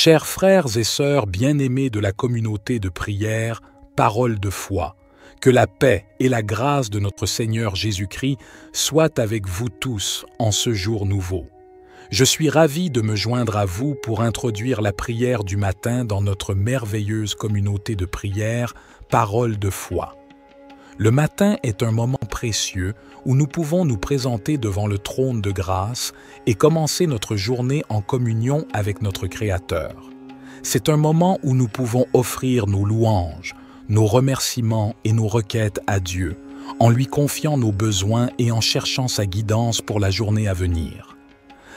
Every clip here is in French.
Chers frères et sœurs bien-aimés de la communauté de prière, Parole de foi, que la paix et la grâce de notre Seigneur Jésus-Christ soient avec vous tous en ce jour nouveau. Je suis ravi de me joindre à vous pour introduire la prière du matin dans notre merveilleuse communauté de prière, Parole de foi. Le matin est un moment précieux où nous pouvons nous présenter devant le trône de grâce et commencer notre journée en communion avec notre Créateur. C'est un moment où nous pouvons offrir nos louanges, nos remerciements et nos requêtes à Dieu, en lui confiant nos besoins et en cherchant sa guidance pour la journée à venir.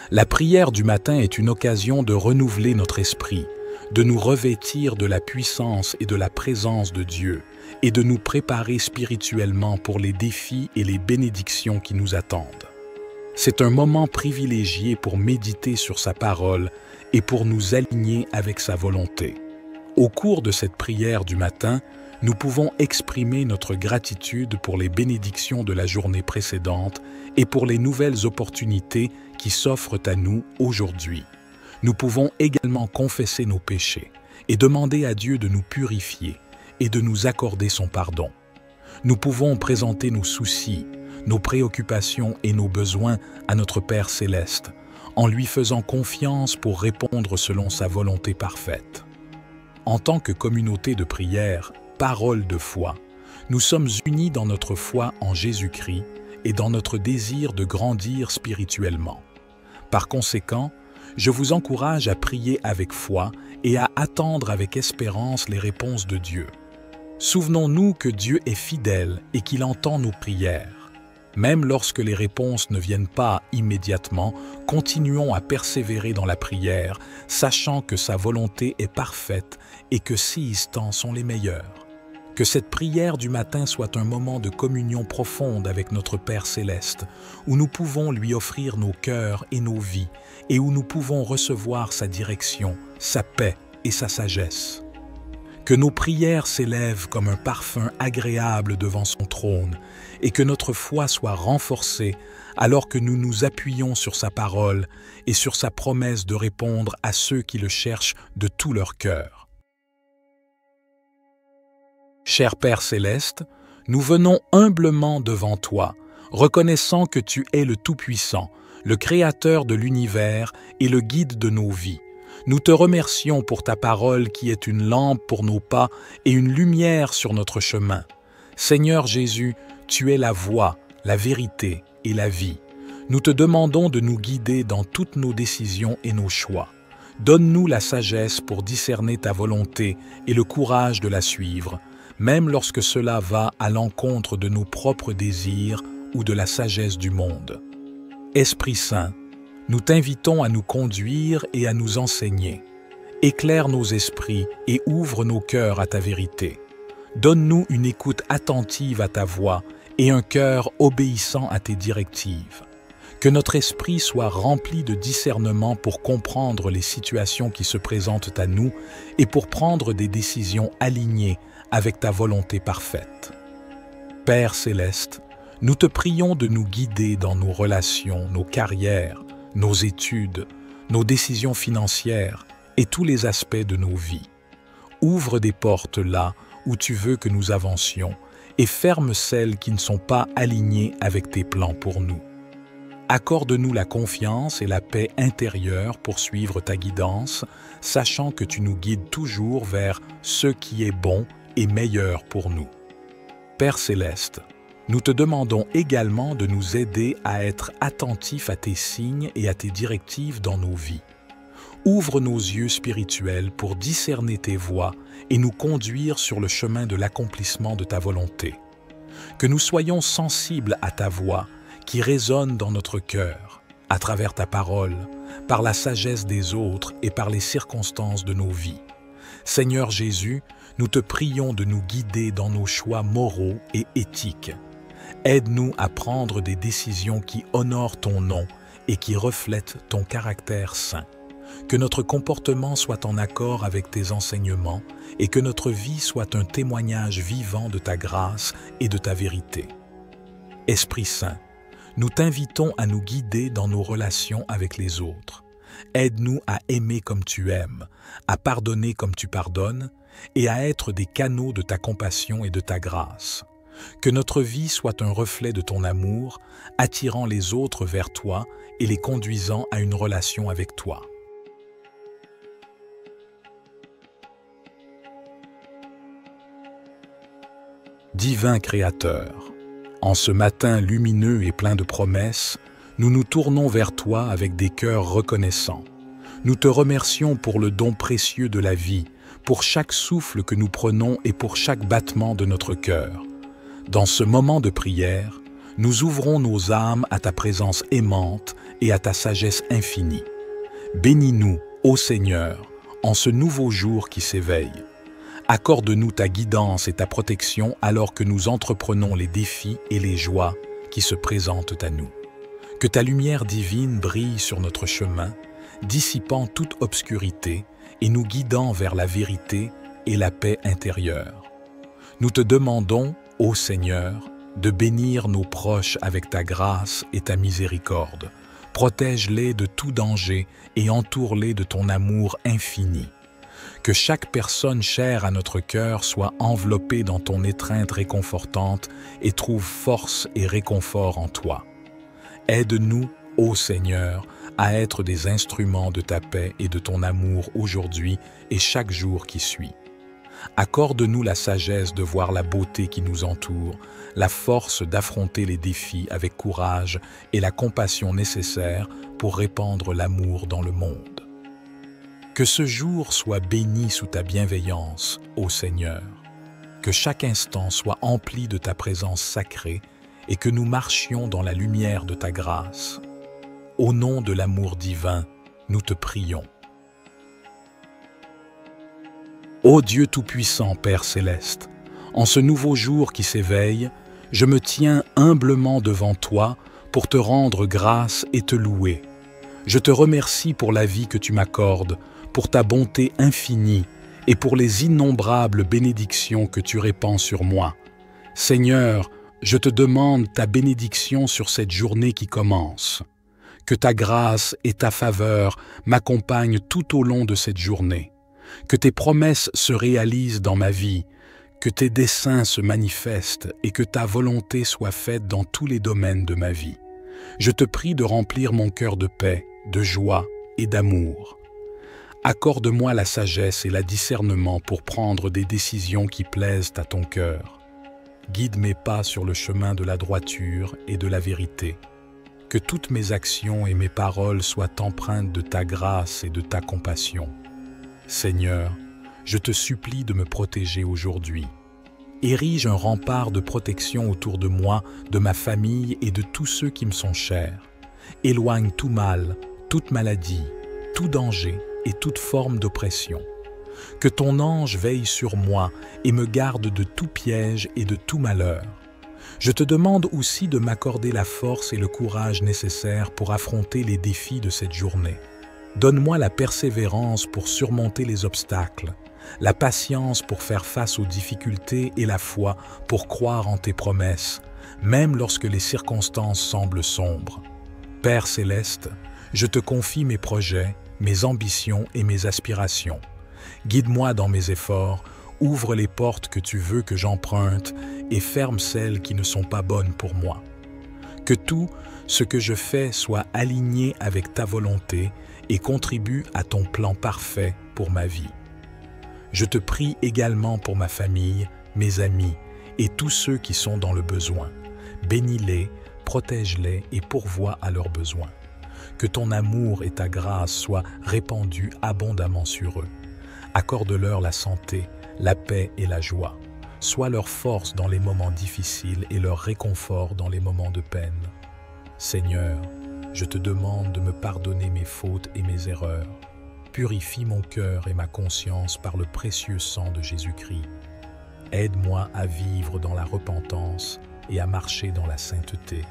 La prière du matin est une occasion de renouveler notre esprit, de nous revêtir de la puissance et de la présence de Dieu et de nous préparer spirituellement pour les défis et les bénédictions qui nous attendent. C'est un moment privilégié pour méditer sur sa parole et pour nous aligner avec sa volonté. Au cours de cette prière du matin, nous pouvons exprimer notre gratitude pour les bénédictions de la journée précédente et pour les nouvelles opportunités qui s'offrent à nous aujourd'hui. Nous pouvons également confesser nos péchés et demander à Dieu de nous purifier et de nous accorder son pardon. Nous pouvons présenter nos soucis, nos préoccupations et nos besoins à notre Père céleste, en lui faisant confiance pour répondre selon sa volonté parfaite. En tant que communauté de prière, Parole de foi, nous sommes unis dans notre foi en Jésus-Christ et dans notre désir de grandir spirituellement. Par conséquent, je vous encourage à prier avec foi et à attendre avec espérance les réponses de Dieu. Souvenons-nous que Dieu est fidèle et qu'il entend nos prières. Même lorsque les réponses ne viennent pas immédiatement, continuons à persévérer dans la prière, sachant que sa volonté est parfaite et que ses temps sont les meilleurs. Que cette prière du matin soit un moment de communion profonde avec notre Père céleste, où nous pouvons lui offrir nos cœurs et nos vies, et où nous pouvons recevoir sa direction, sa paix et sa sagesse. Que nos prières s'élèvent comme un parfum agréable devant son trône, et que notre foi soit renforcée alors que nous nous appuyons sur sa parole et sur sa promesse de répondre à ceux qui le cherchent de tout leur cœur. Cher Père céleste, nous venons humblement devant toi, reconnaissant que tu es le Tout-Puissant, le Créateur de l'univers et le guide de nos vies. Nous te remercions pour ta parole qui est une lampe pour nos pas et une lumière sur notre chemin. Seigneur Jésus, tu es la voie, la vérité et la vie. Nous te demandons de nous guider dans toutes nos décisions et nos choix. Donne-nous la sagesse pour discerner ta volonté et le courage de la suivre, même lorsque cela va à l'encontre de nos propres désirs ou de la sagesse du monde. Esprit Saint, nous t'invitons à nous conduire et à nous enseigner. Éclaire nos esprits et ouvre nos cœurs à ta vérité. Donne-nous une écoute attentive à ta voix et un cœur obéissant à tes directives. Que notre esprit soit rempli de discernement pour comprendre les situations qui se présentent à nous et pour prendre des décisions alignées avec ta volonté parfaite. Père céleste, nous te prions de nous guider dans nos relations, nos carrières, nos études, nos décisions financières et tous les aspects de nos vies. Ouvre des portes là où tu veux que nous avancions et ferme celles qui ne sont pas alignées avec tes plans pour nous. Accorde-nous la confiance et la paix intérieure pour suivre ta guidance, sachant que tu nous guides toujours vers ce qui est bon et meilleur pour nous. Père céleste, nous te demandons également de nous aider à être attentifs à tes signes et à tes directives dans nos vies. Ouvre nos yeux spirituels pour discerner tes voies et nous conduire sur le chemin de l'accomplissement de ta volonté. Que nous soyons sensibles à ta voix qui résonne dans notre cœur, à travers ta parole, par la sagesse des autres et par les circonstances de nos vies. Seigneur Jésus, nous te prions de nous guider dans nos choix moraux et éthiques. Aide-nous à prendre des décisions qui honorent ton nom et qui reflètent ton caractère saint. Que notre comportement soit en accord avec tes enseignements et que notre vie soit un témoignage vivant de ta grâce et de ta vérité. Esprit Saint, nous t'invitons à nous guider dans nos relations avec les autres. Aide-nous à aimer comme tu aimes, à pardonner comme tu pardonnes, et à être des canaux de ta compassion et de ta grâce. Que notre vie soit un reflet de ton amour, attirant les autres vers toi et les conduisant à une relation avec toi. Divin Créateur, en ce matin lumineux et plein de promesses, nous nous tournons vers toi avec des cœurs reconnaissants. Nous te remercions pour le don précieux de la vie, pour chaque souffle que nous prenons et pour chaque battement de notre cœur. Dans ce moment de prière, nous ouvrons nos âmes à ta présence aimante et à ta sagesse infinie. Bénis-nous, ô Seigneur, en ce nouveau jour qui s'éveille. Accorde-nous ta guidance et ta protection alors que nous entreprenons les défis et les joies qui se présentent à nous. Que ta lumière divine brille sur notre chemin, dissipant toute obscurité et nous guidant vers la vérité et la paix intérieure. Nous te demandons, ô Seigneur, de bénir nos proches avec ta grâce et ta miséricorde. Protège-les de tout danger et entoure-les de ton amour infini. Que chaque personne chère à notre cœur soit enveloppée dans ton étreinte réconfortante et trouve force et réconfort en toi. Aide-nous, ô Seigneur, à être des instruments de ta paix et de ton amour aujourd'hui et chaque jour qui suit. Accorde-nous la sagesse de voir la beauté qui nous entoure, la force d'affronter les défis avec courage et la compassion nécessaire pour répandre l'amour dans le monde. Que ce jour soit béni sous ta bienveillance, ô Seigneur. Que chaque instant soit empli de ta présence sacrée et que nous marchions dans la lumière de ta grâce. Au nom de l'amour divin, nous te prions. Ô Dieu Tout-Puissant, Père Céleste, en ce nouveau jour qui s'éveille, je me tiens humblement devant toi pour te rendre grâce et te louer. Je te remercie pour la vie que tu m'accordes, pour ta bonté infinie et pour les innombrables bénédictions que tu répands sur moi. Seigneur, je te demande ta bénédiction sur cette journée qui commence. Que ta grâce et ta faveur m'accompagnent tout au long de cette journée. Que tes promesses se réalisent dans ma vie, que tes desseins se manifestent et que ta volonté soit faite dans tous les domaines de ma vie. Je te prie de remplir mon cœur de paix, de joie et d'amour. Accorde-moi la sagesse et le discernement pour prendre des décisions qui plaisent à ton cœur. Guide mes pas sur le chemin de la droiture et de la vérité. Que toutes mes actions et mes paroles soient empreintes de ta grâce et de ta compassion. Seigneur, je te supplie de me protéger aujourd'hui. Érige un rempart de protection autour de moi, de ma famille et de tous ceux qui me sont chers. Éloigne tout mal, toute maladie, tout danger et toute forme d'oppression. Que ton ange veille sur moi et me garde de tout piège et de tout malheur. Je te demande aussi de m'accorder la force et le courage nécessaires pour affronter les défis de cette journée. Donne-moi la persévérance pour surmonter les obstacles, la patience pour faire face aux difficultés et la foi pour croire en tes promesses, même lorsque les circonstances semblent sombres. Père Céleste, je te confie mes projets, mes ambitions et mes aspirations. Guide-moi dans mes efforts, ouvre les portes que tu veux que j'emprunte et ferme celles qui ne sont pas bonnes pour moi. Que tout ce que je fais soit aligné avec ta volonté et contribue à ton plan parfait pour ma vie. Je te prie également pour ma famille, mes amis et tous ceux qui sont dans le besoin. Bénis-les, protège-les et pourvois à leurs besoins. Que ton amour et ta grâce soient répandus abondamment sur eux. Accorde-leur la santé, la paix et la joie. Sois leur force dans les moments difficiles et leur réconfort dans les moments de peine. Seigneur, je te demande de me pardonner mes fautes et mes erreurs. Purifie mon cœur et ma conscience par le précieux sang de Jésus-Christ. Aide-moi à vivre dans la repentance et à marcher dans la sainteté.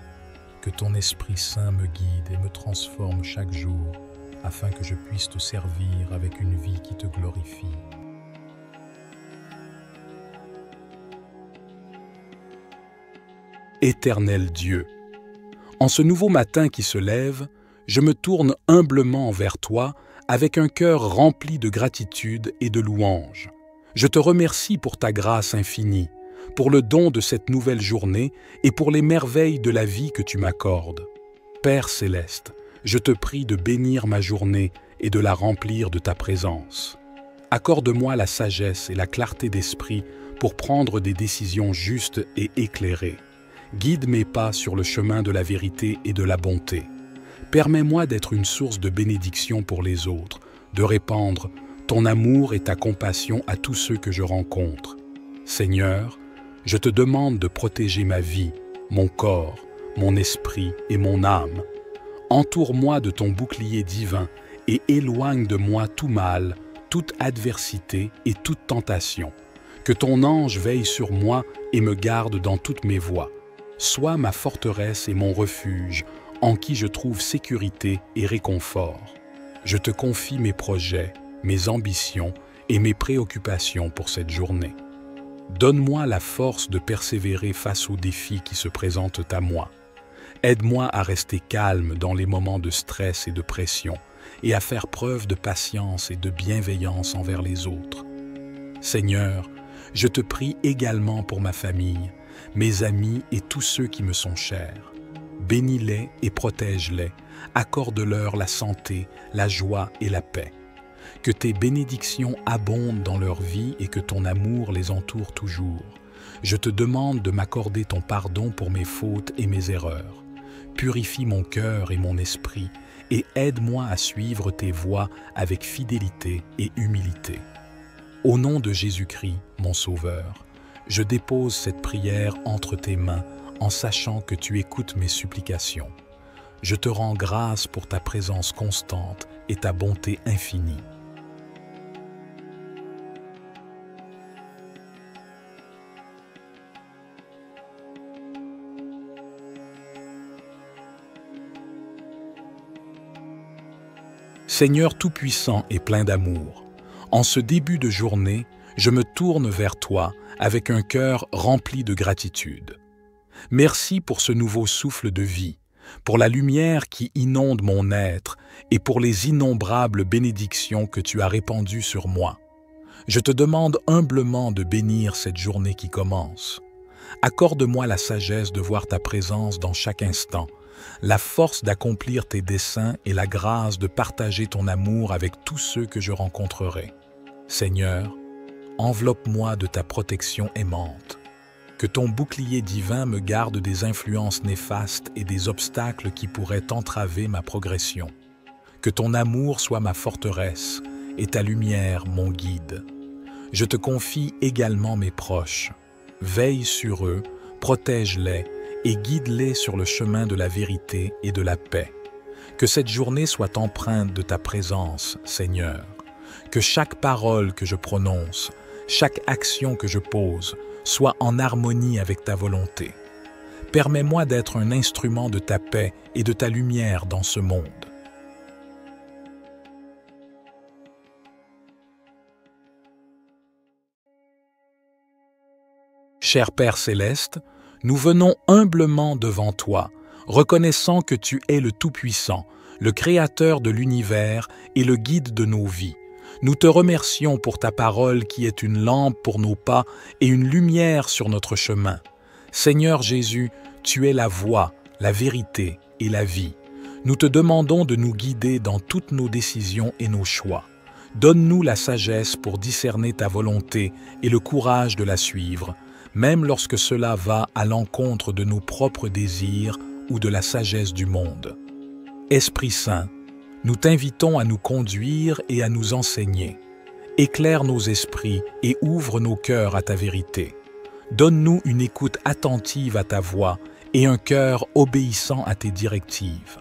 Que ton Esprit Saint me guide et me transforme chaque jour, afin que je puisse te servir avec une vie qui te glorifie. Éternel Dieu, en ce nouveau matin qui se lève, je me tourne humblement vers toi avec un cœur rempli de gratitude et de louange. Je te remercie pour ta grâce infinie, pour le don de cette nouvelle journée et pour les merveilles de la vie que tu m'accordes. Père céleste, je te prie de bénir ma journée et de la remplir de ta présence. Accorde-moi la sagesse et la clarté d'esprit pour prendre des décisions justes et éclairées. Guide mes pas sur le chemin de la vérité et de la bonté. Permets-moi d'être une source de bénédiction pour les autres, de répandre ton amour et ta compassion à tous ceux que je rencontre. Seigneur, je te demande de protéger ma vie, mon corps, mon esprit et mon âme. Entoure-moi de ton bouclier divin et éloigne de moi tout mal, toute adversité et toute tentation. Que ton ange veille sur moi et me garde dans toutes mes voies. Sois ma forteresse et mon refuge, en qui je trouve sécurité et réconfort. Je te confie mes projets, mes ambitions et mes préoccupations pour cette journée. Donne-moi la force de persévérer face aux défis qui se présentent à moi. Aide-moi à rester calme dans les moments de stress et de pression et à faire preuve de patience et de bienveillance envers les autres. Seigneur, je te prie également pour ma famille, mes amis et tous ceux qui me sont chers. Bénis-les et protège-les, accorde-leur la santé, la joie et la paix. Que tes bénédictions abondent dans leur vie et que ton amour les entoure toujours. Je te demande de m'accorder ton pardon pour mes fautes et mes erreurs. Purifie mon cœur et mon esprit et aide-moi à suivre tes voies avec fidélité et humilité. Au nom de Jésus-Christ, mon Sauveur, je dépose cette prière entre tes mains en sachant que tu écoutes mes supplications. Je te rends grâce pour ta présence constante et ta bonté infinie. Seigneur tout-puissant et plein d'amour, en ce début de journée, je me tourne vers toi avec un cœur rempli de gratitude. Merci pour ce nouveau souffle de vie, pour la lumière qui inonde mon être et pour les innombrables bénédictions que tu as répandues sur moi. Je te demande humblement de bénir cette journée qui commence. Accorde-moi la sagesse de voir ta présence dans chaque instant, la force d'accomplir tes desseins et la grâce de partager ton amour avec tous ceux que je rencontrerai. Seigneur, enveloppe-moi de ta protection aimante. Que ton bouclier divin me garde des influences néfastes et des obstacles qui pourraient entraver ma progression. Que ton amour soit ma forteresse et ta lumière mon guide. Je te confie également mes proches. Veille sur eux, protège-les et guide-les sur le chemin de la vérité et de la paix. Que cette journée soit empreinte de ta présence, Seigneur. Que chaque parole que je prononce, chaque action que je pose, soit en harmonie avec ta volonté. Permets-moi d'être un instrument de ta paix et de ta lumière dans ce monde. Cher Père céleste, nous venons humblement devant toi, reconnaissant que tu es le Tout-Puissant, le Créateur de l'univers et le guide de nos vies. Nous te remercions pour ta parole qui est une lampe pour nos pas et une lumière sur notre chemin. Seigneur Jésus, tu es la voie, la vérité et la vie. Nous te demandons de nous guider dans toutes nos décisions et nos choix. Donne-nous la sagesse pour discerner ta volonté et le courage de la suivre, même lorsque cela va à l'encontre de nos propres désirs ou de la sagesse du monde. Esprit Saint, nous t'invitons à nous conduire et à nous enseigner. Éclaire nos esprits et ouvre nos cœurs à ta vérité. Donne-nous une écoute attentive à ta voix et un cœur obéissant à tes directives.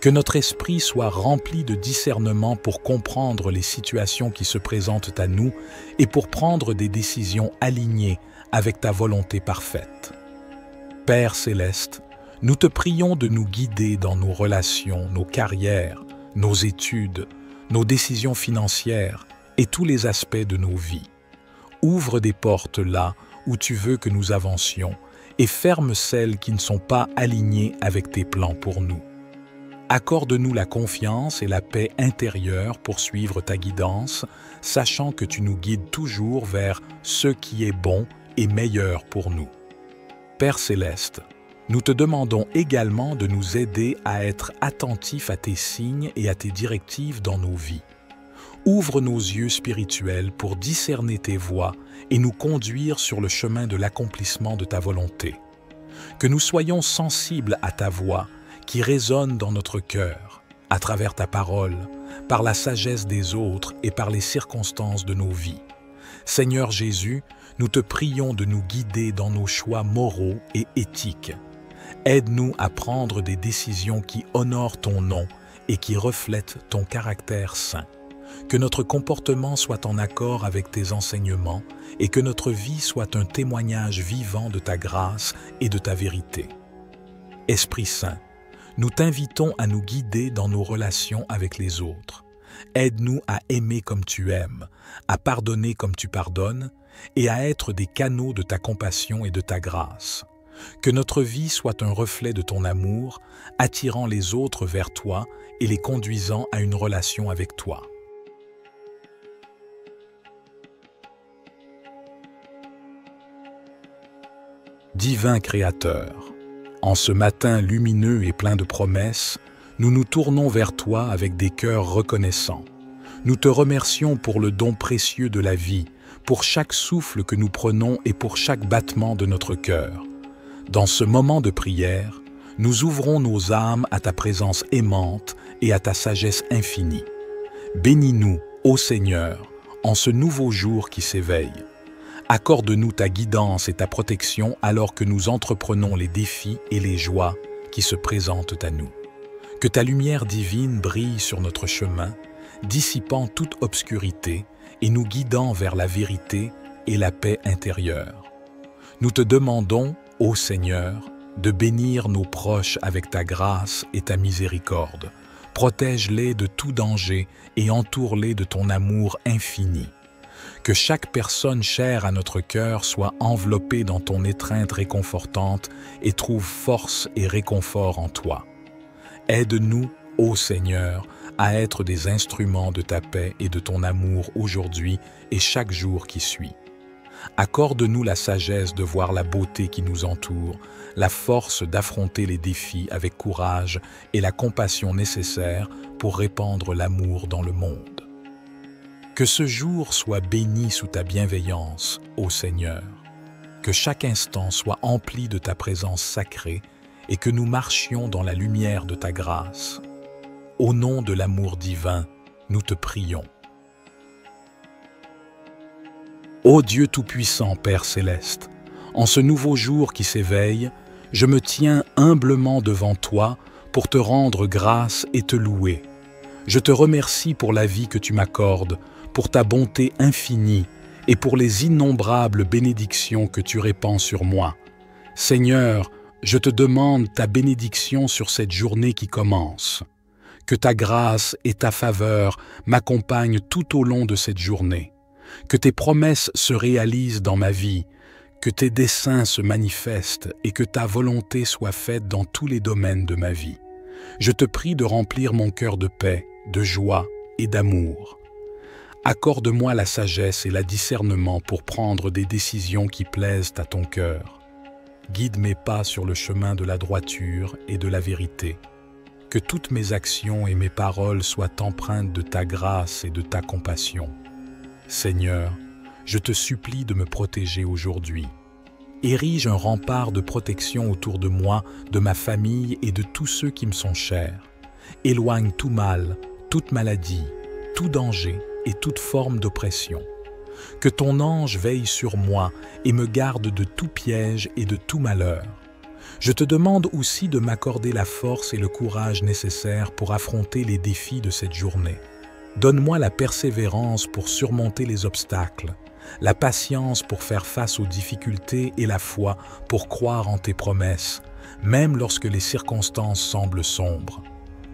Que notre esprit soit rempli de discernement pour comprendre les situations qui se présentent à nous et pour prendre des décisions alignées avec ta volonté parfaite. Père céleste, nous te prions de nous guider dans nos relations, nos carrières, nos études, nos décisions financières et tous les aspects de nos vies. Ouvre des portes là où tu veux que nous avancions et ferme celles qui ne sont pas alignées avec tes plans pour nous. Accorde-nous la confiance et la paix intérieure pour suivre ta guidance, sachant que tu nous guides toujours vers ce qui est bon et meilleur pour nous. Père céleste, nous te demandons également de nous aider à être attentifs à tes signes et à tes directives dans nos vies. Ouvre nos yeux spirituels pour discerner tes voies et nous conduire sur le chemin de l'accomplissement de ta volonté. Que nous soyons sensibles à ta voix qui résonne dans notre cœur, à travers ta parole, par la sagesse des autres et par les circonstances de nos vies. Seigneur Jésus, nous te prions de nous guider dans nos choix moraux et éthiques. Aide-nous à prendre des décisions qui honorent ton nom et qui reflètent ton caractère saint. Que notre comportement soit en accord avec tes enseignements et que notre vie soit un témoignage vivant de ta grâce et de ta vérité. Esprit Saint, nous t'invitons à nous guider dans nos relations avec les autres. Aide-nous à aimer comme tu aimes, à pardonner comme tu pardonnes et à être des canaux de ta compassion et de ta grâce. Que notre vie soit un reflet de ton amour, attirant les autres vers toi et les conduisant à une relation avec toi. Divin Créateur, en ce matin lumineux et plein de promesses, nous nous tournons vers toi avec des cœurs reconnaissants. Nous te remercions pour le don précieux de la vie, pour chaque souffle que nous prenons et pour chaque battement de notre cœur. Dans ce moment de prière, nous ouvrons nos âmes à ta présence aimante et à ta sagesse infinie. Bénis-nous, ô Seigneur, en ce nouveau jour qui s'éveille. Accorde-nous ta guidance et ta protection alors que nous entreprenons les défis et les joies qui se présentent à nous. Que ta lumière divine brille sur notre chemin, dissipant toute obscurité et nous guidant vers la vérité et la paix intérieure. Nous te demandons, ô Seigneur, de bénir nos proches avec ta grâce et ta miséricorde. Protège-les de tout danger et entoure-les de ton amour infini. Que chaque personne chère à notre cœur soit enveloppée dans ton étreinte réconfortante et trouve force et réconfort en toi. Aide-nous, ô Seigneur, à être des instruments de ta paix et de ton amour aujourd'hui et chaque jour qui suit. Accorde-nous la sagesse de voir la beauté qui nous entoure, la force d'affronter les défis avec courage et la compassion nécessaire pour répandre l'amour dans le monde. Que ce jour soit béni sous ta bienveillance, ô Seigneur. Que chaque instant soit empli de ta présence sacrée et que nous marchions dans la lumière de ta grâce. Au nom de l'amour divin, nous te prions. Ô Dieu Tout-Puissant, Père Céleste, en ce nouveau jour qui s'éveille, je me tiens humblement devant toi pour te rendre grâce et te louer. Je te remercie pour la vie que tu m'accordes, pour ta bonté infinie et pour les innombrables bénédictions que tu répands sur moi. Seigneur, je te demande ta bénédiction sur cette journée qui commence. Que ta grâce et ta faveur m'accompagnent tout au long de cette journée. Que tes promesses se réalisent dans ma vie, que tes desseins se manifestent et que ta volonté soit faite dans tous les domaines de ma vie. Je te prie de remplir mon cœur de paix, de joie et d'amour. Accorde-moi la sagesse et le discernement pour prendre des décisions qui plaisent à ton cœur. Guide mes pas sur le chemin de la droiture et de la vérité. Que toutes mes actions et mes paroles soient empreintes de ta grâce et de ta compassion. Seigneur, je te supplie de me protéger aujourd'hui. Érige un rempart de protection autour de moi, de ma famille et de tous ceux qui me sont chers. Éloigne tout mal, toute maladie, tout danger et toute forme d'oppression. Que ton ange veille sur moi et me garde de tout piège et de tout malheur. Je te demande aussi de m'accorder la force et le courage nécessaires pour affronter les défis de cette journée. Donne-moi la persévérance pour surmonter les obstacles, la patience pour faire face aux difficultés et la foi pour croire en tes promesses, même lorsque les circonstances semblent sombres.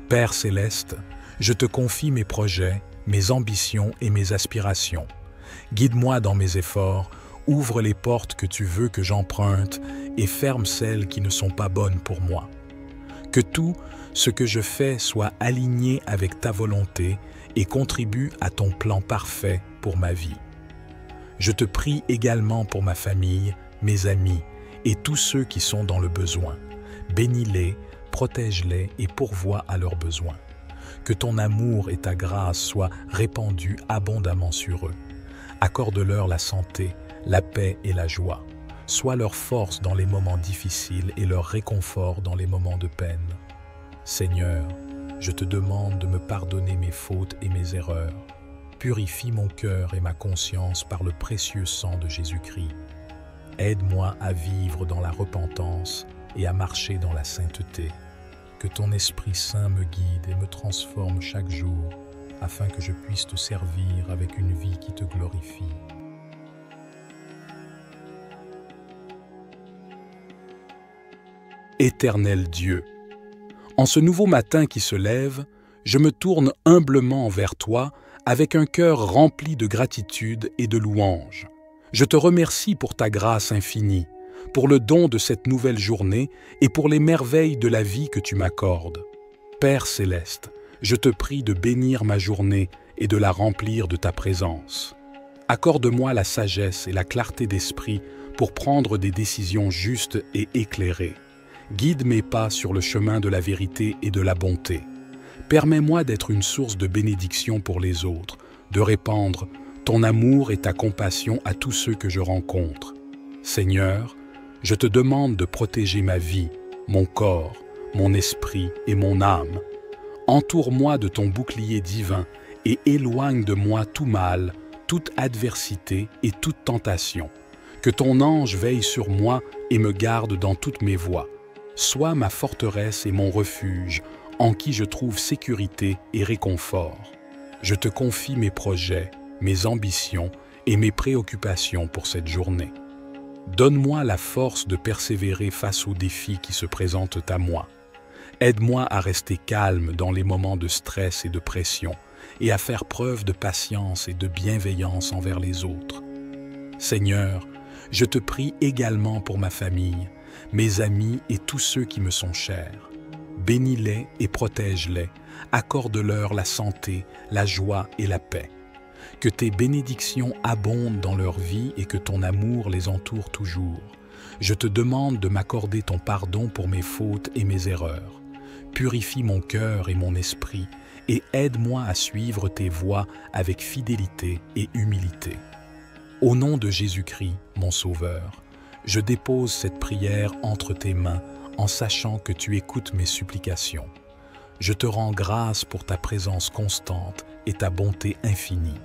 Père céleste, je te confie mes projets, mes ambitions et mes aspirations. Guide-moi dans mes efforts, ouvre les portes que tu veux que j'emprunte et ferme celles qui ne sont pas bonnes pour moi. Que tout ce que je fais soit aligné avec ta volonté et contribue à ton plan parfait pour ma vie. Je te prie également pour ma famille, mes amis et tous ceux qui sont dans le besoin. Bénis-les, protège-les et pourvois à leurs besoins. Que ton amour et ta grâce soient répandus abondamment sur eux. Accorde-leur la santé, la paix et la joie. Sois leur force dans les moments difficiles et leur réconfort dans les moments de peine. Seigneur, je te demande de me pardonner mes fautes et mes erreurs. Purifie mon cœur et ma conscience par le précieux sang de Jésus-Christ. Aide-moi à vivre dans la repentance et à marcher dans la sainteté. Que ton Esprit Saint me guide et me transforme chaque jour, afin que je puisse te servir avec une vie qui te glorifie. Éternel Dieu, en ce nouveau matin qui se lève, je me tourne humblement vers toi avec un cœur rempli de gratitude et de louange. Je te remercie pour ta grâce infinie, pour le don de cette nouvelle journée et pour les merveilles de la vie que tu m'accordes. Père céleste, je te prie de bénir ma journée et de la remplir de ta présence. Accorde-moi la sagesse et la clarté d'esprit pour prendre des décisions justes et éclairées. Guide mes pas sur le chemin de la vérité et de la bonté. Permets-moi d'être une source de bénédiction pour les autres, de répandre ton amour et ta compassion à tous ceux que je rencontre. Seigneur, je te demande de protéger ma vie, mon corps, mon esprit et mon âme. Entoure-moi de ton bouclier divin et éloigne de moi tout mal, toute adversité et toute tentation. Que ton ange veille sur moi et me garde dans toutes mes voies. Sois ma forteresse et mon refuge, en qui je trouve sécurité et réconfort. Je te confie mes projets, mes ambitions et mes préoccupations pour cette journée. Donne-moi la force de persévérer face aux défis qui se présentent à moi. Aide-moi à rester calme dans les moments de stress et de pression et à faire preuve de patience et de bienveillance envers les autres. Seigneur, je te prie également pour ma famille, mes amis et tous ceux qui me sont chers. Bénis-les et protège-les, accorde-leur la santé, la joie et la paix. Que tes bénédictions abondent dans leur vie et que ton amour les entoure toujours. Je te demande de m'accorder ton pardon pour mes fautes et mes erreurs. Purifie mon cœur et mon esprit et aide-moi à suivre tes voies avec fidélité et humilité. Au nom de Jésus-Christ, mon Sauveur, je dépose cette prière entre tes mains en sachant que tu écoutes mes supplications. Je te rends grâce pour ta présence constante et ta bonté infinie.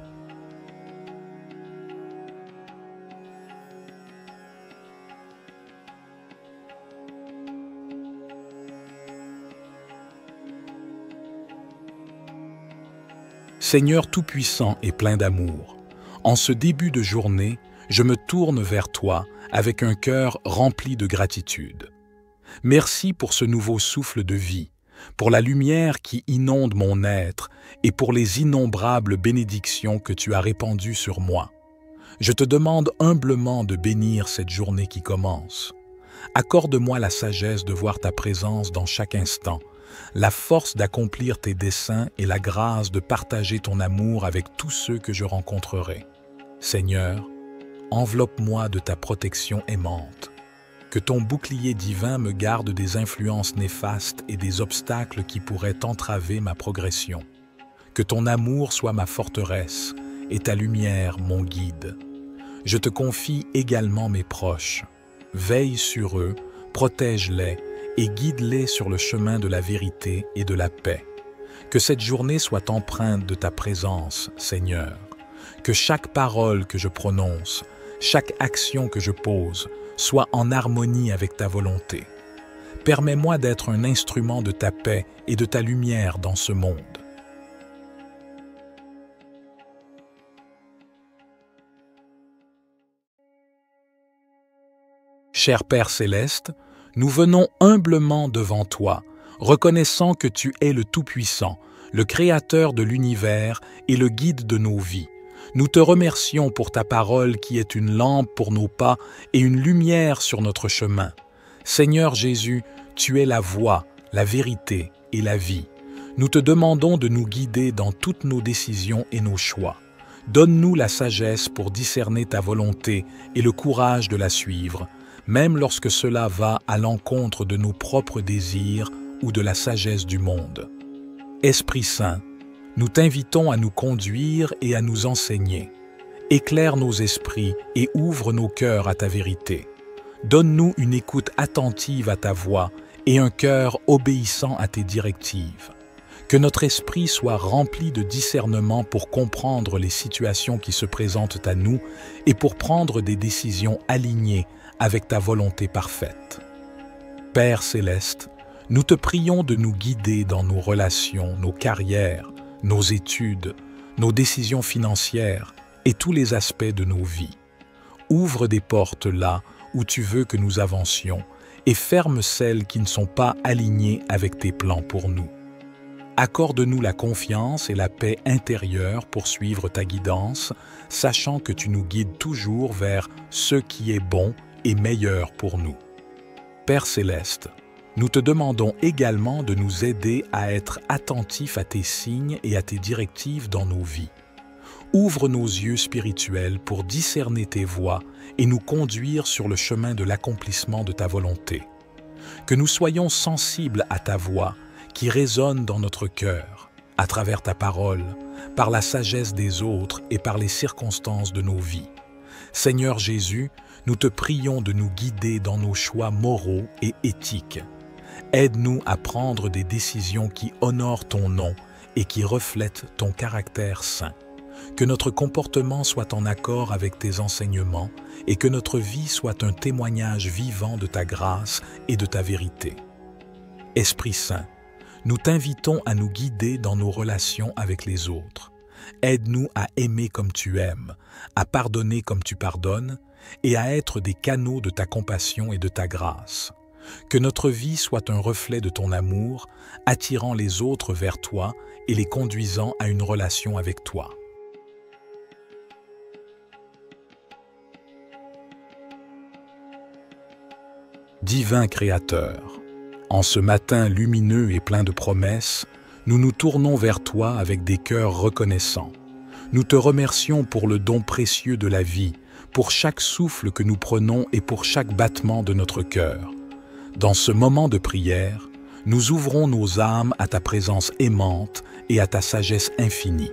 Seigneur Tout-Puissant et plein d'amour, en ce début de journée, je me tourne vers toi avec un cœur rempli de gratitude. Merci pour ce nouveau souffle de vie, pour la lumière qui inonde mon être et pour les innombrables bénédictions que tu as répandues sur moi. Je te demande humblement de bénir cette journée qui commence. Accorde-moi la sagesse de voir ta présence dans chaque instant, la force d'accomplir tes desseins et la grâce de partager ton amour avec tous ceux que je rencontrerai. Seigneur, enveloppe-moi de ta protection aimante. Que ton bouclier divin me garde des influences néfastes et des obstacles qui pourraient entraver ma progression. Que ton amour soit ma forteresse et ta lumière mon guide. Je te confie également mes proches. Veille sur eux, protège-les et guide-les sur le chemin de la vérité et de la paix. Que cette journée soit empreinte de ta présence, Seigneur. Que chaque parole que je prononce, chaque action que je pose, soit en harmonie avec ta volonté. Permets-moi d'être un instrument de ta paix et de ta lumière dans ce monde. Cher Père céleste, nous venons humblement devant toi, reconnaissant que tu es le Tout-Puissant, le Créateur de l'univers et le guide de nos vies. Nous te remercions pour ta parole qui est une lampe pour nos pas et une lumière sur notre chemin. Seigneur Jésus, tu es la voie, la vérité et la vie. Nous te demandons de nous guider dans toutes nos décisions et nos choix. Donne-nous la sagesse pour discerner ta volonté et le courage de la suivre, même lorsque cela va à l'encontre de nos propres désirs ou de la sagesse du monde. Esprit Saint, nous t'invitons à nous conduire et à nous enseigner. Éclaire nos esprits et ouvre nos cœurs à ta vérité. Donne-nous une écoute attentive à ta voix et un cœur obéissant à tes directives. Que notre esprit soit rempli de discernement pour comprendre les situations qui se présentent à nous et pour prendre des décisions alignées avec ta volonté parfaite. Père céleste, nous te prions de nous guider dans nos relations, nos carrières, nos études, nos décisions financières et tous les aspects de nos vies. Ouvre des portes là où tu veux que nous avancions et ferme celles qui ne sont pas alignées avec tes plans pour nous. Accorde-nous la confiance et la paix intérieure pour suivre ta guidance, sachant que tu nous guides toujours vers ce qui est bon et meilleur pour nous. Père céleste, nous te demandons également de nous aider à être attentifs à tes signes et à tes directives dans nos vies. Ouvre nos yeux spirituels pour discerner tes voies et nous conduire sur le chemin de l'accomplissement de ta volonté. Que nous soyons sensibles à ta voix qui résonne dans notre cœur, à travers ta parole, par la sagesse des autres et par les circonstances de nos vies. Seigneur Jésus, nous te prions de nous guider dans nos choix moraux et éthiques. Aide-nous à prendre des décisions qui honorent ton nom et qui reflètent ton caractère saint. Que notre comportement soit en accord avec tes enseignements et que notre vie soit un témoignage vivant de ta grâce et de ta vérité. Esprit Saint, nous t'invitons à nous guider dans nos relations avec les autres. Aide-nous à aimer comme tu aimes, à pardonner comme tu pardonnes et à être des canaux de ta compassion et de ta grâce. Que notre vie soit un reflet de ton amour, attirant les autres vers toi et les conduisant à une relation avec toi. Divin Créateur, en ce matin lumineux et plein de promesses, nous nous tournons vers toi avec des cœurs reconnaissants. Nous te remercions pour le don précieux de la vie, pour chaque souffle que nous prenons et pour chaque battement de notre cœur. Dans ce moment de prière, nous ouvrons nos âmes à ta présence aimante et à ta sagesse infinie.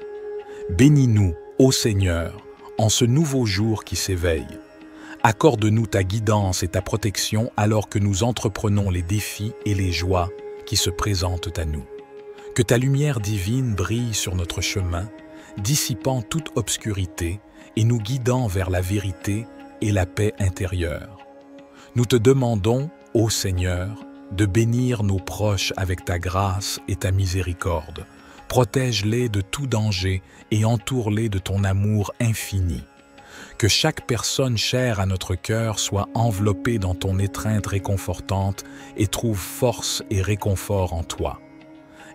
Bénis-nous, ô Seigneur, en ce nouveau jour qui s'éveille. Accorde-nous ta guidance et ta protection alors que nous entreprenons les défis et les joies qui se présentent à nous. Que ta lumière divine brille sur notre chemin, dissipant toute obscurité et nous guidant vers la vérité et la paix intérieure. Nous te demandons, ô Seigneur, de bénir nos proches avec ta grâce et ta miséricorde. Protège-les de tout danger et entoure-les de ton amour infini. Que chaque personne chère à notre cœur soit enveloppée dans ton étreinte réconfortante et trouve force et réconfort en toi.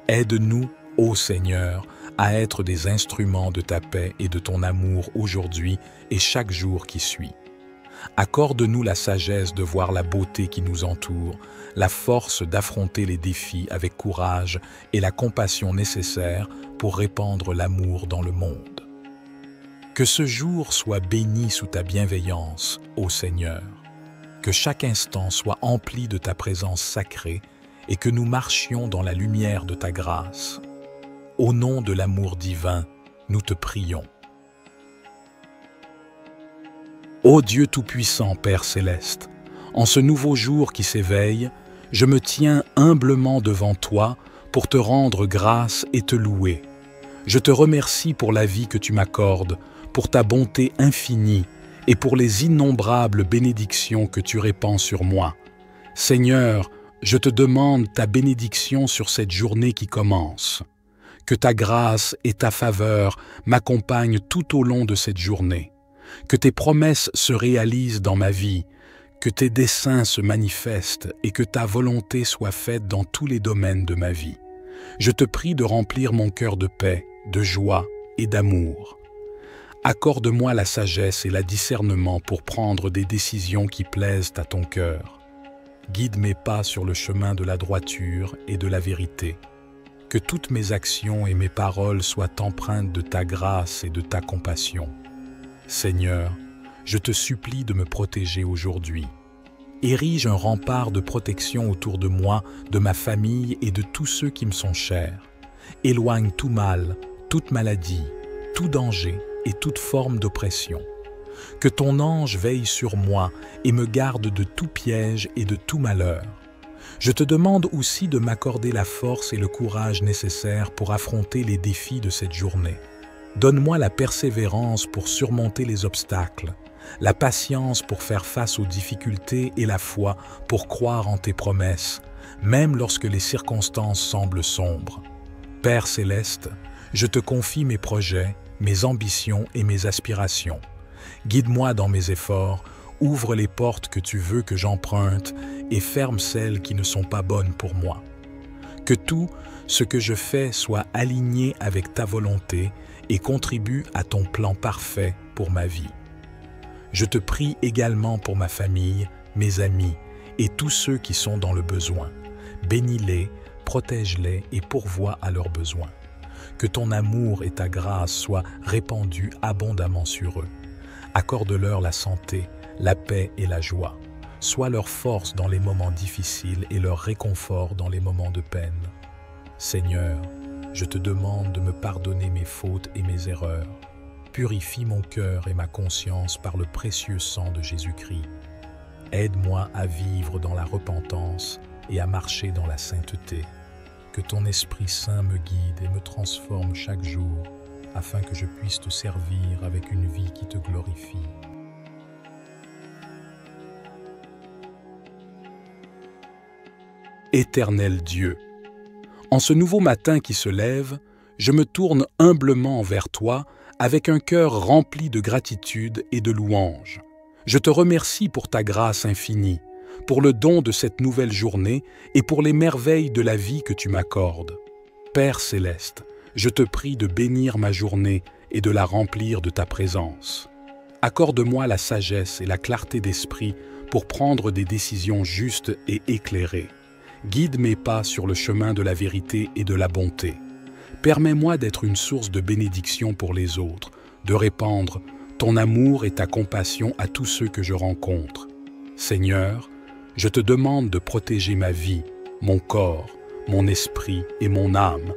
Aide-nous, ô Seigneur, à être des instruments de ta paix et de ton amour aujourd'hui et chaque jour qui suit. Accorde-nous la sagesse de voir la beauté qui nous entoure, la force d'affronter les défis avec courage et la compassion nécessaire pour répandre l'amour dans le monde. Que ce jour soit béni sous ta bienveillance, ô Seigneur. Que chaque instant soit empli de ta présence sacrée et que nous marchions dans la lumière de ta grâce. Au nom de l'amour divin, nous te prions. Ô Dieu Tout-Puissant, Père Céleste, en ce nouveau jour qui s'éveille, je me tiens humblement devant toi pour te rendre grâce et te louer. Je te remercie pour la vie que tu m'accordes, pour ta bonté infinie et pour les innombrables bénédictions que tu répands sur moi. Seigneur, je te demande ta bénédiction sur cette journée qui commence. Que ta grâce et ta faveur m'accompagnent tout au long de cette journée. Que tes promesses se réalisent dans ma vie, que tes desseins se manifestent et que ta volonté soit faite dans tous les domaines de ma vie. Je te prie de remplir mon cœur de paix, de joie et d'amour. Accorde-moi la sagesse et le discernement pour prendre des décisions qui plaisent à ton cœur. Guide mes pas sur le chemin de la droiture et de la vérité. Que toutes mes actions et mes paroles soient empreintes de ta grâce et de ta compassion. Seigneur, je te supplie de me protéger aujourd'hui. Érige un rempart de protection autour de moi, de ma famille et de tous ceux qui me sont chers. Éloigne tout mal, toute maladie, tout danger et toute forme d'oppression. Que ton ange veille sur moi et me garde de tout piège et de tout malheur. Je te demande aussi de m'accorder la force et le courage nécessaires pour affronter les défis de cette journée. Donne-moi la persévérance pour surmonter les obstacles, la patience pour faire face aux difficultés et la foi pour croire en tes promesses, même lorsque les circonstances semblent sombres. Père céleste, je te confie mes projets, mes ambitions et mes aspirations. Guide-moi dans mes efforts, ouvre les portes que tu veux que j'emprunte et ferme celles qui ne sont pas bonnes pour moi. Que tout ce que je fais soit aligné avec ta volonté et contribue à ton plan parfait pour ma vie. Je te prie également pour ma famille, mes amis et tous ceux qui sont dans le besoin. Bénis-les, protège-les et pourvois à leurs besoins. Que ton amour et ta grâce soient répandus abondamment sur eux. Accorde-leur la santé, la paix et la joie. Sois leur force dans les moments difficiles et leur réconfort dans les moments de peine. Seigneur, je te demande de me pardonner mes fautes et mes erreurs. Purifie mon cœur et ma conscience par le précieux sang de Jésus-Christ. Aide-moi à vivre dans la repentance et à marcher dans la sainteté. Que ton Esprit Saint me guide et me transforme chaque jour, afin que je puisse te servir avec une vie qui te glorifie. Éternel Dieu, en ce nouveau matin qui se lève, je me tourne humblement vers toi avec un cœur rempli de gratitude et de louange. Je te remercie pour ta grâce infinie, pour le don de cette nouvelle journée et pour les merveilles de la vie que tu m'accordes. Père céleste, je te prie de bénir ma journée et de la remplir de ta présence. Accorde-moi la sagesse et la clarté d'esprit pour prendre des décisions justes et éclairées. Guide mes pas sur le chemin de la vérité et de la bonté. Permets-moi d'être une source de bénédiction pour les autres, de répandre ton amour et ta compassion à tous ceux que je rencontre. Seigneur, je te demande de protéger ma vie, mon corps, mon esprit et mon âme.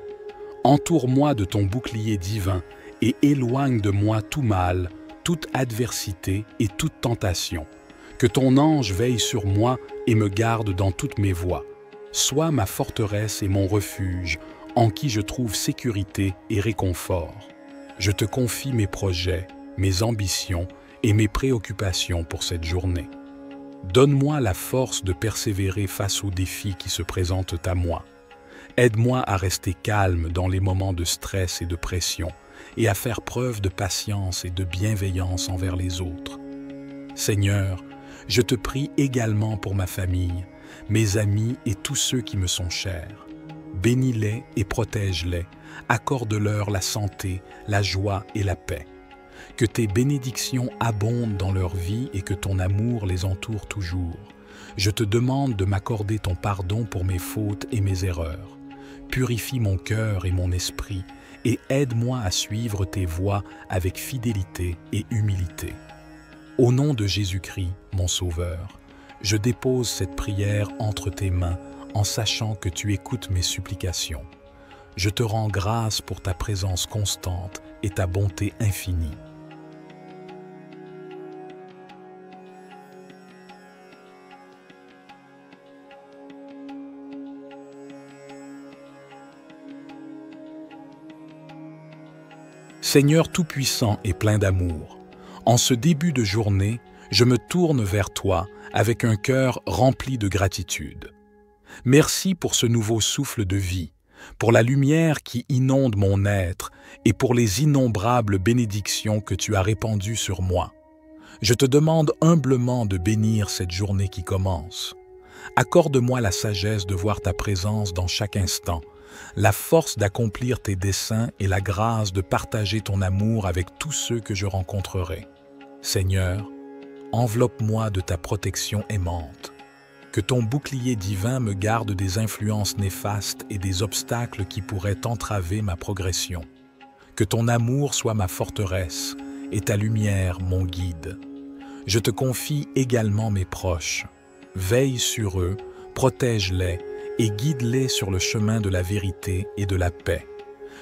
Entoure-moi de ton bouclier divin et éloigne de moi tout mal, toute adversité et toute tentation. Que ton ange veille sur moi et me garde dans toutes mes voies. Sois ma forteresse et mon refuge, en qui je trouve sécurité et réconfort. Je te confie mes projets, mes ambitions et mes préoccupations pour cette journée. Donne-moi la force de persévérer face aux défis qui se présentent à moi. Aide-moi à rester calme dans les moments de stress et de pression et à faire preuve de patience et de bienveillance envers les autres. Seigneur, je te prie également pour ma famille, mes amis et tous ceux qui me sont chers. Bénis-les et protège-les, accorde-leur la santé, la joie et la paix. Que tes bénédictions abondent dans leur vie et que ton amour les entoure toujours. Je te demande de m'accorder ton pardon pour mes fautes et mes erreurs. Purifie mon cœur et mon esprit et aide-moi à suivre tes voies avec fidélité et humilité. Au nom de Jésus-Christ, mon Sauveur, je dépose cette prière entre tes mains en sachant que tu écoutes mes supplications. Je te rends grâce pour ta présence constante et ta bonté infinie. Seigneur Tout-Puissant et plein d'amour, en ce début de journée, je me tourne vers toi avec un cœur rempli de gratitude. Merci pour ce nouveau souffle de vie, pour la lumière qui inonde mon être et pour les innombrables bénédictions que tu as répandues sur moi. Je te demande humblement de bénir cette journée qui commence. Accorde-moi la sagesse de voir ta présence dans chaque instant, la force d'accomplir tes desseins et la grâce de partager ton amour avec tous ceux que je rencontrerai. Seigneur, enveloppe-moi de ta protection aimante. Que ton bouclier divin me garde des influences néfastes et des obstacles qui pourraient entraver ma progression. Que ton amour soit ma forteresse et ta lumière mon guide. Je te confie également mes proches. Veille sur eux, protège-les et guide-les sur le chemin de la vérité et de la paix.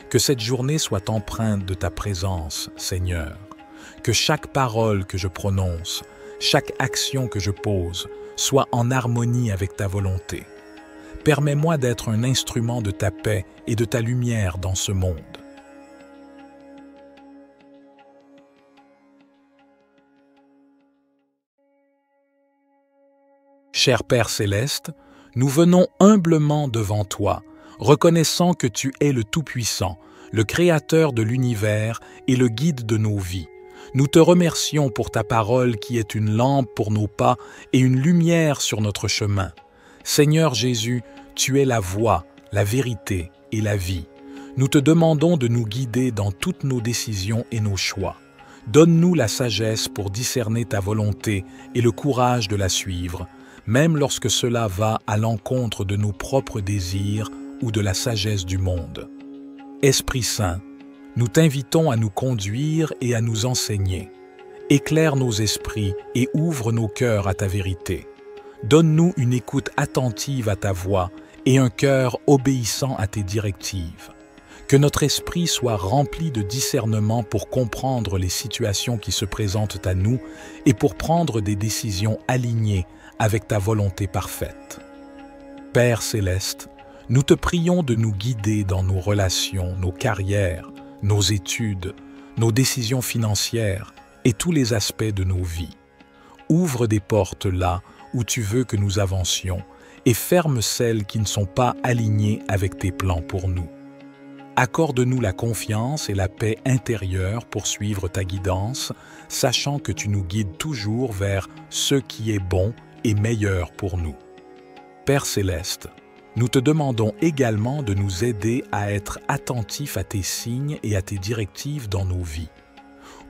Que cette journée soit empreinte de ta présence, Seigneur. Que chaque parole que je prononce, chaque action que je pose, soit en harmonie avec ta volonté. Permets-moi d'être un instrument de ta paix et de ta lumière dans ce monde. Cher Père Céleste, nous venons humblement devant toi, reconnaissant que tu es le Tout-Puissant, le Créateur de l'univers et le guide de nos vies. Nous te remercions pour ta parole qui est une lampe pour nos pas et une lumière sur notre chemin. Seigneur Jésus, tu es la voie, la vérité et la vie. Nous te demandons de nous guider dans toutes nos décisions et nos choix. Donne-nous la sagesse pour discerner ta volonté et le courage de la suivre, même lorsque cela va à l'encontre de nos propres désirs ou de la sagesse du monde. Esprit Saint, nous t'invitons à nous conduire et à nous enseigner. Éclaire nos esprits et ouvre nos cœurs à ta vérité. Donne-nous une écoute attentive à ta voix et un cœur obéissant à tes directives. Que notre esprit soit rempli de discernement pour comprendre les situations qui se présentent à nous et pour prendre des décisions alignées avec ta volonté parfaite. Père Céleste, nous te prions de nous guider dans nos relations, nos carrières, nos études, nos décisions financières et tous les aspects de nos vies. Ouvre des portes là où tu veux que nous avancions et ferme celles qui ne sont pas alignées avec tes plans pour nous. Accorde-nous la confiance et la paix intérieure pour suivre ta guidance, sachant que tu nous guides toujours vers ce qui est bon et meilleur pour nous. Père Céleste, nous te demandons également de nous aider à être attentifs à tes signes et à tes directives dans nos vies.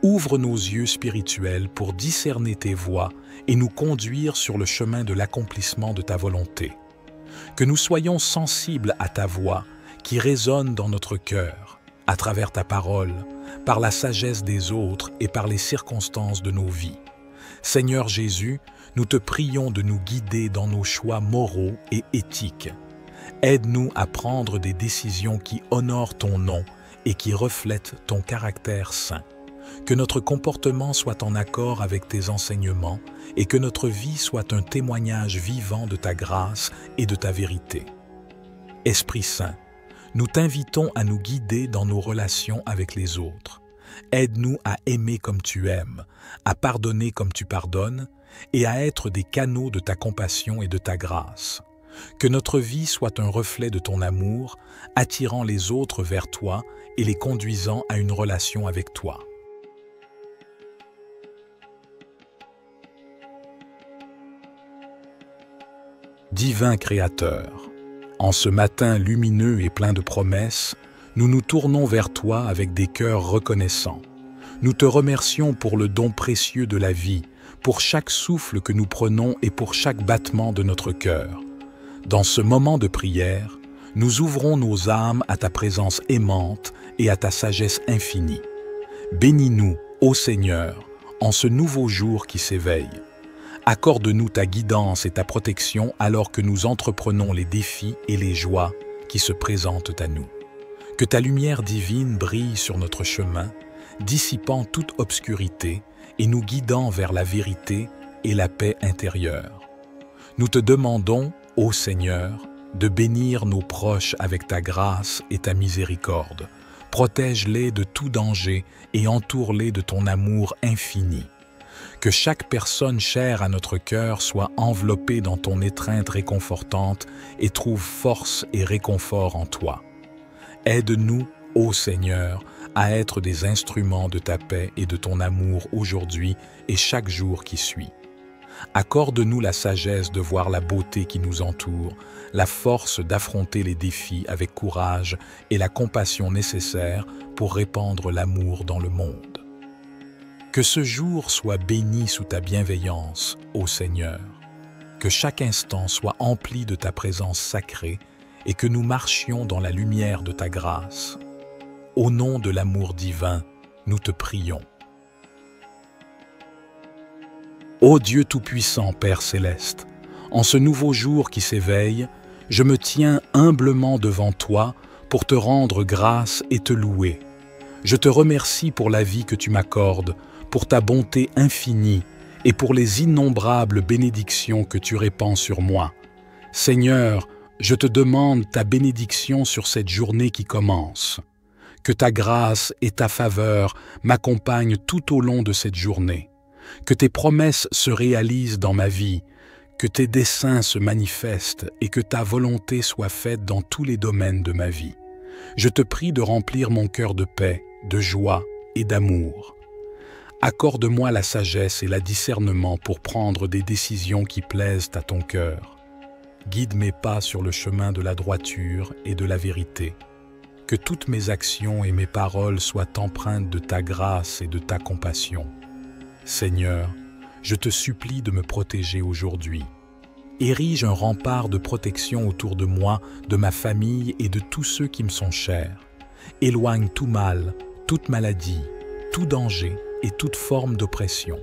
Ouvre nos yeux spirituels pour discerner tes voies et nous conduire sur le chemin de l'accomplissement de ta volonté. Que nous soyons sensibles à ta voix qui résonne dans notre cœur, à travers ta parole, par la sagesse des autres et par les circonstances de nos vies. Seigneur Jésus, nous te prions de nous guider dans nos choix moraux et éthiques. Aide-nous à prendre des décisions qui honorent ton nom et qui reflètent ton caractère saint. Que notre comportement soit en accord avec tes enseignements et que notre vie soit un témoignage vivant de ta grâce et de ta vérité. Esprit Saint, nous t'invitons à nous guider dans nos relations avec les autres. Aide-nous à aimer comme tu aimes, à pardonner comme tu pardonnes et à être des canaux de ta compassion et de ta grâce. Que notre vie soit un reflet de ton amour, attirant les autres vers toi et les conduisant à une relation avec toi. Divin Créateur, en ce matin lumineux et plein de promesses, nous nous tournons vers toi avec des cœurs reconnaissants. Nous te remercions pour le don précieux de la vie, pour chaque souffle que nous prenons et pour chaque battement de notre cœur. Dans ce moment de prière, nous ouvrons nos âmes à ta présence aimante et à ta sagesse infinie. Bénis-nous, ô Seigneur, en ce nouveau jour qui s'éveille. Accorde-nous ta guidance et ta protection alors que nous entreprenons les défis et les joies qui se présentent à nous. Que ta lumière divine brille sur notre chemin, dissipant toute obscurité et nous guidant vers la vérité et la paix intérieure. Nous te demandons, ô Seigneur, de bénir nos proches avec ta grâce et ta miséricorde. Protège-les de tout danger et entoure-les de ton amour infini. Que chaque personne chère à notre cœur soit enveloppée dans ton étreinte réconfortante et trouve force et réconfort en toi. Aide-nous, ô Seigneur, à être des instruments de ta paix et de ton amour aujourd'hui et chaque jour qui suit. Accorde-nous la sagesse de voir la beauté qui nous entoure, la force d'affronter les défis avec courage et la compassion nécessaire pour répandre l'amour dans le monde. Que ce jour soit béni sous ta bienveillance, ô Seigneur. Que chaque instant soit empli de ta présence sacrée et que nous marchions dans la lumière de ta grâce. Au nom de l'amour divin, nous te prions. Ô Dieu Tout-Puissant, Père Céleste, en ce nouveau jour qui s'éveille, je me tiens humblement devant toi pour te rendre grâce et te louer. Je te remercie pour la vie que tu m'accordes, pour ta bonté infinie et pour les innombrables bénédictions que tu répands sur moi. Seigneur, je te demande ta bénédiction sur cette journée qui commence. Que ta grâce et ta faveur m'accompagnent tout au long de cette journée. Que tes promesses se réalisent dans ma vie, que tes desseins se manifestent et que ta volonté soit faite dans tous les domaines de ma vie. Je te prie de remplir mon cœur de paix, de joie et d'amour. Accorde-moi la sagesse et le discernement pour prendre des décisions qui plaisent à ton cœur. Guide mes pas sur le chemin de la droiture et de la vérité. Que toutes mes actions et mes paroles soient empreintes de ta grâce et de ta compassion. Seigneur, je te supplie de me protéger aujourd'hui. Érige un rempart de protection autour de moi, de ma famille et de tous ceux qui me sont chers. Éloigne tout mal, toute maladie, tout danger et toute forme d'oppression.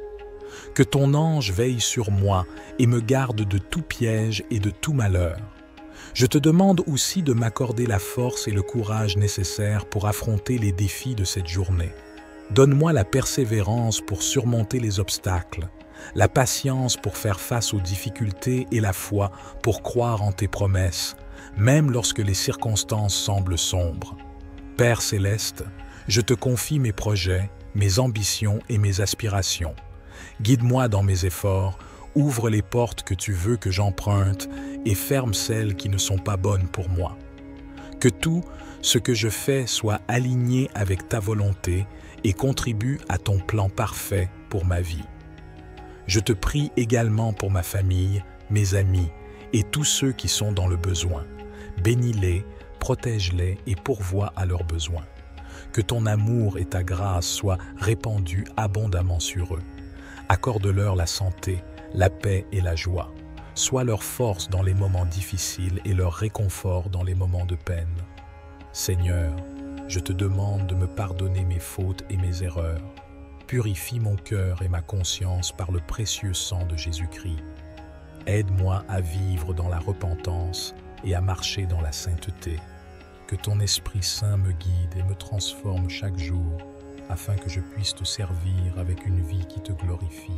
Que ton ange veille sur moi et me garde de tout piège et de tout malheur. Je te demande aussi de m'accorder la force et le courage nécessaires pour affronter les défis de cette journée. Donne-moi la persévérance pour surmonter les obstacles, la patience pour faire face aux difficultés et la foi pour croire en tes promesses, même lorsque les circonstances semblent sombres. Père Céleste, je te confie mes projets, mes ambitions et mes aspirations. Guide-moi dans mes efforts, ouvre les portes que tu veux que j'emprunte et ferme celles qui ne sont pas bonnes pour moi. Que tout ce que je fais soit aligné avec ta volonté et contribue à ton plan parfait pour ma vie. Je te prie également pour ma famille, mes amis et tous ceux qui sont dans le besoin. Bénis-les, protège-les et pourvois à leurs besoins. Que ton amour et ta grâce soient répandus abondamment sur eux. Accorde-leur la santé, la paix et la joie. Sois leur force dans les moments difficiles et leur réconfort dans les moments de peine. Seigneur, je te demande de me pardonner mes fautes et mes erreurs. Purifie mon cœur et ma conscience par le précieux sang de Jésus-Christ. Aide-moi à vivre dans la repentance et à marcher dans la sainteté. Que ton Esprit Saint me guide et me transforme chaque jour, afin que je puisse te servir avec une vie qui te glorifie.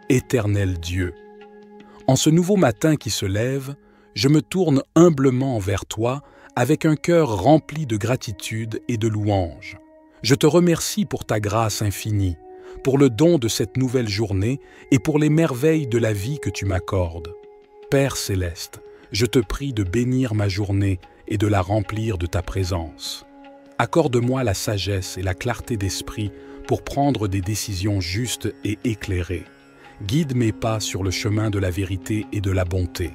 Éternel Dieu, en ce nouveau matin qui se lève, je me tourne humblement vers toi avec un cœur rempli de gratitude et de louange. Je te remercie pour ta grâce infinie, pour le don de cette nouvelle journée et pour les merveilles de la vie que tu m'accordes. Père Céleste, je te prie de bénir ma journée et de la remplir de ta présence. Accorde-moi la sagesse et la clarté d'esprit pour prendre des décisions justes et éclairées. Guide mes pas sur le chemin de la vérité et de la bonté.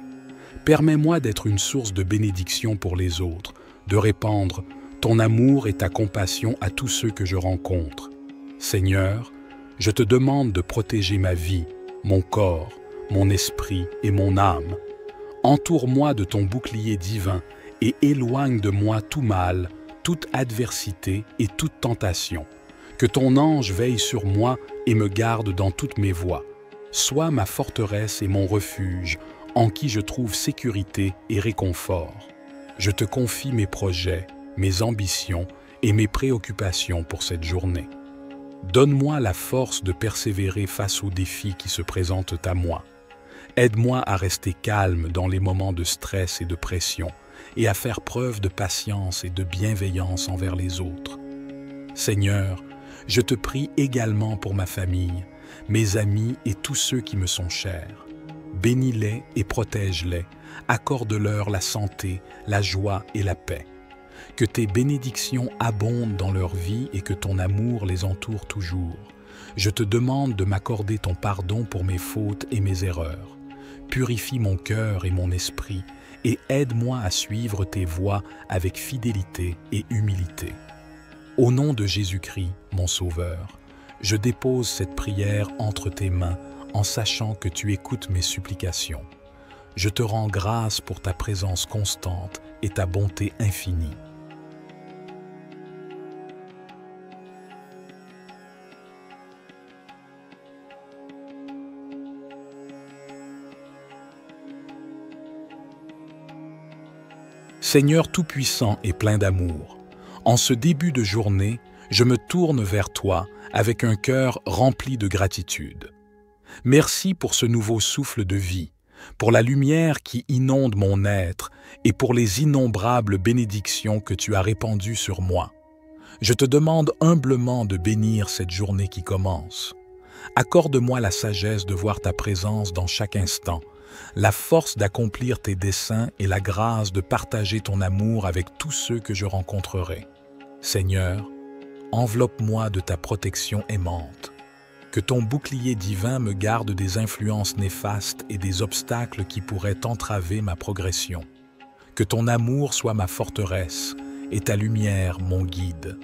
Permets-moi d'être une source de bénédiction pour les autres, de répandre ton amour et ta compassion à tous ceux que je rencontre. Seigneur, je te demande de protéger ma vie, mon corps, mon esprit et mon âme. Entoure-moi de ton bouclier divin et éloigne de moi tout mal, toute adversité et toute tentation. Que ton ange veille sur moi et me garde dans toutes mes voies. Sois ma forteresse et mon refuge, en qui je trouve sécurité et réconfort. Je te confie mes projets, mes ambitions et mes préoccupations pour cette journée. Donne-moi la force de persévérer face aux défis qui se présentent à moi. Aide-moi à rester calme dans les moments de stress et de pression et à faire preuve de patience et de bienveillance envers les autres. Seigneur, je te prie également pour ma famille, mes amis et tous ceux qui me sont chers. Bénis-les et protège-les, accorde-leur la santé, la joie et la paix. Que tes bénédictions abondent dans leur vie et que ton amour les entoure toujours. Je te demande de m'accorder ton pardon pour mes fautes et mes erreurs. Purifie mon cœur et mon esprit et aide-moi à suivre tes voies avec fidélité et humilité. Au nom de Jésus-Christ, mon Sauveur, je dépose cette prière entre tes mains en sachant que tu écoutes mes supplications. Je te rends grâce pour ta présence constante et ta bonté infinie. Seigneur tout-puissant et plein d'amour, en ce début de journée, je me tourne vers toi avec un cœur rempli de gratitude. Merci pour ce nouveau souffle de vie, pour la lumière qui inonde mon être et pour les innombrables bénédictions que tu as répandues sur moi. Je te demande humblement de bénir cette journée qui commence. Accorde-moi la sagesse de voir ta présence dans chaque instant, la force d'accomplir tes desseins et la grâce de partager ton amour avec tous ceux que je rencontrerai. Seigneur, enveloppe-moi de ta protection aimante. Que ton bouclier divin me garde des influences néfastes et des obstacles qui pourraient entraver ma progression. Que ton amour soit ma forteresse et ta lumière mon guide.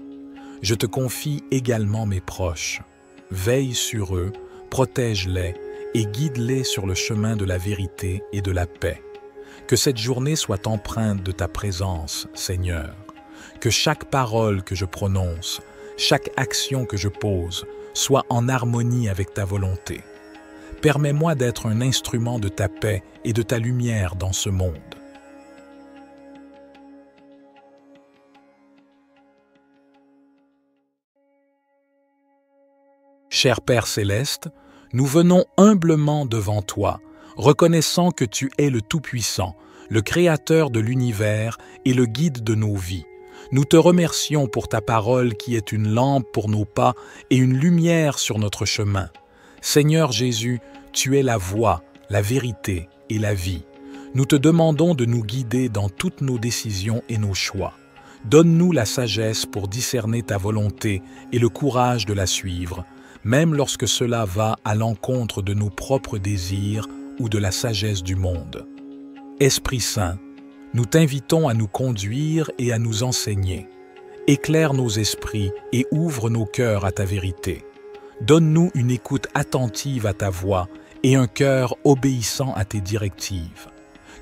Je te confie également mes proches. Veille sur eux, protège-les et guide-les sur le chemin de la vérité et de la paix. Que cette journée soit empreinte de ta présence, Seigneur. Que chaque parole que je prononce, chaque action que je pose, soit en harmonie avec ta volonté. Permets-moi d'être un instrument de ta paix et de ta lumière dans ce monde. Cher Père céleste, nous venons humblement devant toi, reconnaissant que tu es le Tout-Puissant, le Créateur de l'univers et le guide de nos vies. Nous te remercions pour ta parole qui est une lampe pour nos pas et une lumière sur notre chemin. Seigneur Jésus, tu es la voie, la vérité et la vie. Nous te demandons de nous guider dans toutes nos décisions et nos choix. Donne-nous la sagesse pour discerner ta volonté et le courage de la suivre, même lorsque cela va à l'encontre de nos propres désirs ou de la sagesse du monde. Esprit Saint, nous t'invitons à nous conduire et à nous enseigner. Éclaire nos esprits et ouvre nos cœurs à ta vérité. Donne-nous une écoute attentive à ta voix et un cœur obéissant à tes directives.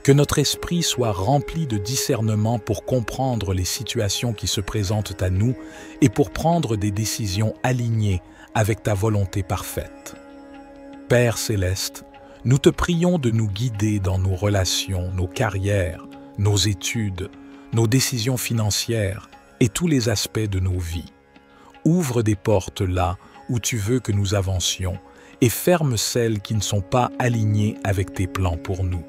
Que notre esprit soit rempli de discernement pour comprendre les situations qui se présentent à nous et pour prendre des décisions alignées avec ta volonté parfaite. Père céleste, nous te prions de nous guider dans nos relations, nos carrières, nos études, nos décisions financières et tous les aspects de nos vies. Ouvre des portes là où tu veux que nous avancions et ferme celles qui ne sont pas alignées avec tes plans pour nous.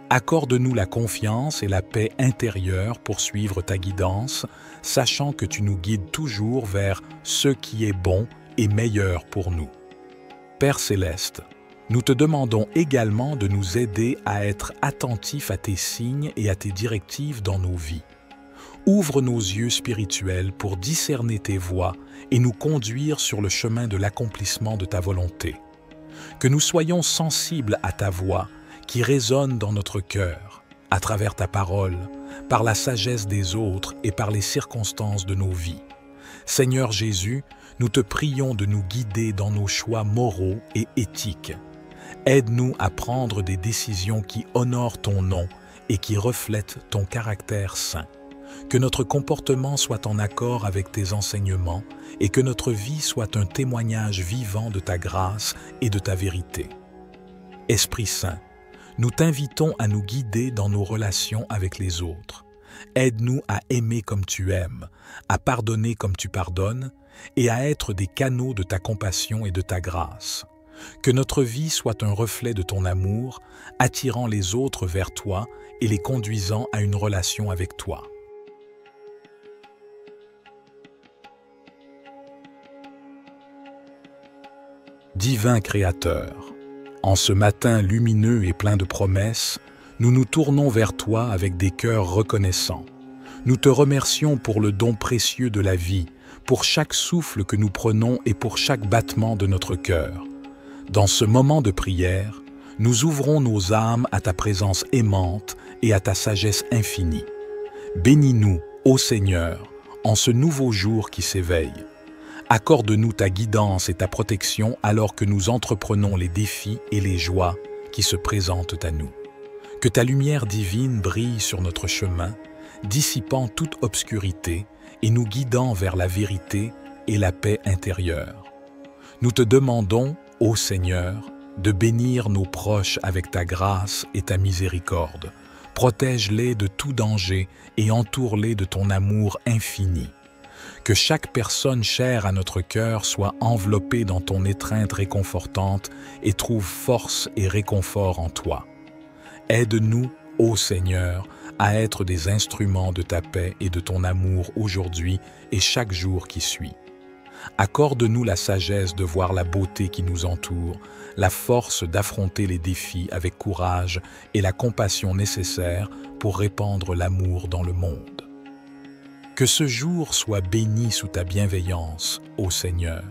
Accorde-nous la confiance et la paix intérieure pour suivre ta guidance, sachant que tu nous guides toujours vers ce qui est bon et meilleur pour nous. Père céleste, nous te demandons également de nous aider à être attentifs à tes signes et à tes directives dans nos vies. Ouvre nos yeux spirituels pour discerner tes voies et nous conduire sur le chemin de l'accomplissement de ta volonté. Que nous soyons sensibles à ta voix qui résonne dans notre cœur, à travers ta parole, par la sagesse des autres et par les circonstances de nos vies. Seigneur Jésus, nous te prions de nous guider dans nos choix moraux et éthiques. Aide-nous à prendre des décisions qui honorent ton nom et qui reflètent ton caractère saint. Que notre comportement soit en accord avec tes enseignements et que notre vie soit un témoignage vivant de ta grâce et de ta vérité. Esprit Saint, nous t'invitons à nous guider dans nos relations avec les autres. Aide-nous à aimer comme tu aimes, à pardonner comme tu pardonnes et à être des canaux de ta compassion et de ta grâce. Que notre vie soit un reflet de ton amour, attirant les autres vers toi et les conduisant à une relation avec toi. Divin Créateur, en ce matin lumineux et plein de promesses, nous nous tournons vers toi avec des cœurs reconnaissants. Nous te remercions pour le don précieux de la vie, pour chaque souffle que nous prenons et pour chaque battement de notre cœur. Dans ce moment de prière, nous ouvrons nos âmes à ta présence aimante et à ta sagesse infinie. Bénis-nous, ô Seigneur, en ce nouveau jour qui s'éveille. Accorde-nous ta guidance et ta protection alors que nous entreprenons les défis et les joies qui se présentent à nous. Que ta lumière divine brille sur notre chemin, dissipant toute obscurité et nous guidant vers la vérité et la paix intérieure. Nous te demandons, ô Seigneur, de bénir nos proches avec ta grâce et ta miséricorde. Protège-les de tout danger et entoure-les de ton amour infini. Que chaque personne chère à notre cœur soit enveloppée dans ton étreinte réconfortante et trouve force et réconfort en toi. Aide-nous, ô Seigneur, à être des instruments de ta paix et de ton amour aujourd'hui et chaque jour qui suit. Accorde-nous la sagesse de voir la beauté qui nous entoure, la force d'affronter les défis avec courage et la compassion nécessaire pour répandre l'amour dans le monde. Que ce jour soit béni sous ta bienveillance, ô Seigneur.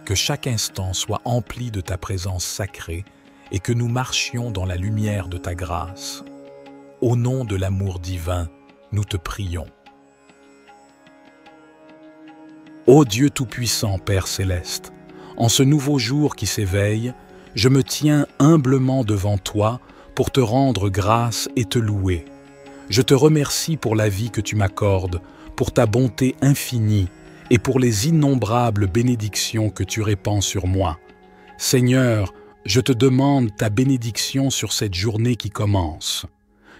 Que chaque instant soit empli de ta présence sacrée et que nous marchions dans la lumière de ta grâce. Au nom de l'amour divin, nous te prions. Ô Dieu Tout-Puissant, Père Céleste, en ce nouveau jour qui s'éveille, je me tiens humblement devant toi pour te rendre grâce et te louer. Je te remercie pour la vie que tu m'accordes, pour ta bonté infinie et pour les innombrables bénédictions que tu répands sur moi. Seigneur, je te demande ta bénédiction sur cette journée qui commence.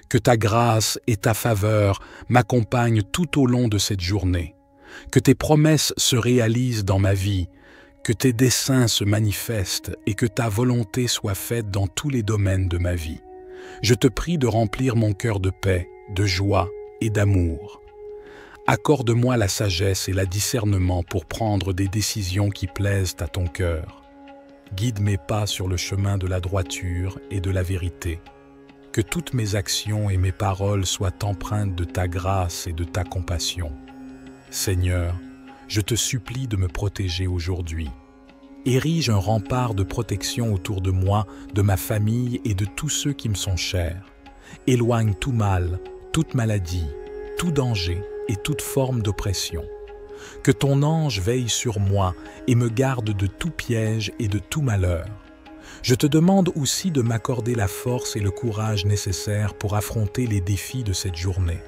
Que ta grâce et ta faveur m'accompagnent tout au long de cette journée. Que tes promesses se réalisent dans ma vie, que tes desseins se manifestent et que ta volonté soit faite dans tous les domaines de ma vie. Je te prie de remplir mon cœur de paix, de joie et d'amour. Accorde-moi la sagesse et le discernement pour prendre des décisions qui plaisent à ton cœur. Guide mes pas sur le chemin de la droiture et de la vérité. Que toutes mes actions et mes paroles soient empreintes de ta grâce et de ta compassion. Seigneur, je te supplie de me protéger aujourd'hui. Érige un rempart de protection autour de moi, de ma famille et de tous ceux qui me sont chers. Éloigne tout mal, toute maladie, tout danger et toute forme d'oppression. Que ton ange veille sur moi et me garde de tout piège et de tout malheur. Je te demande aussi de m'accorder la force et le courage nécessaires pour affronter les défis de cette journée.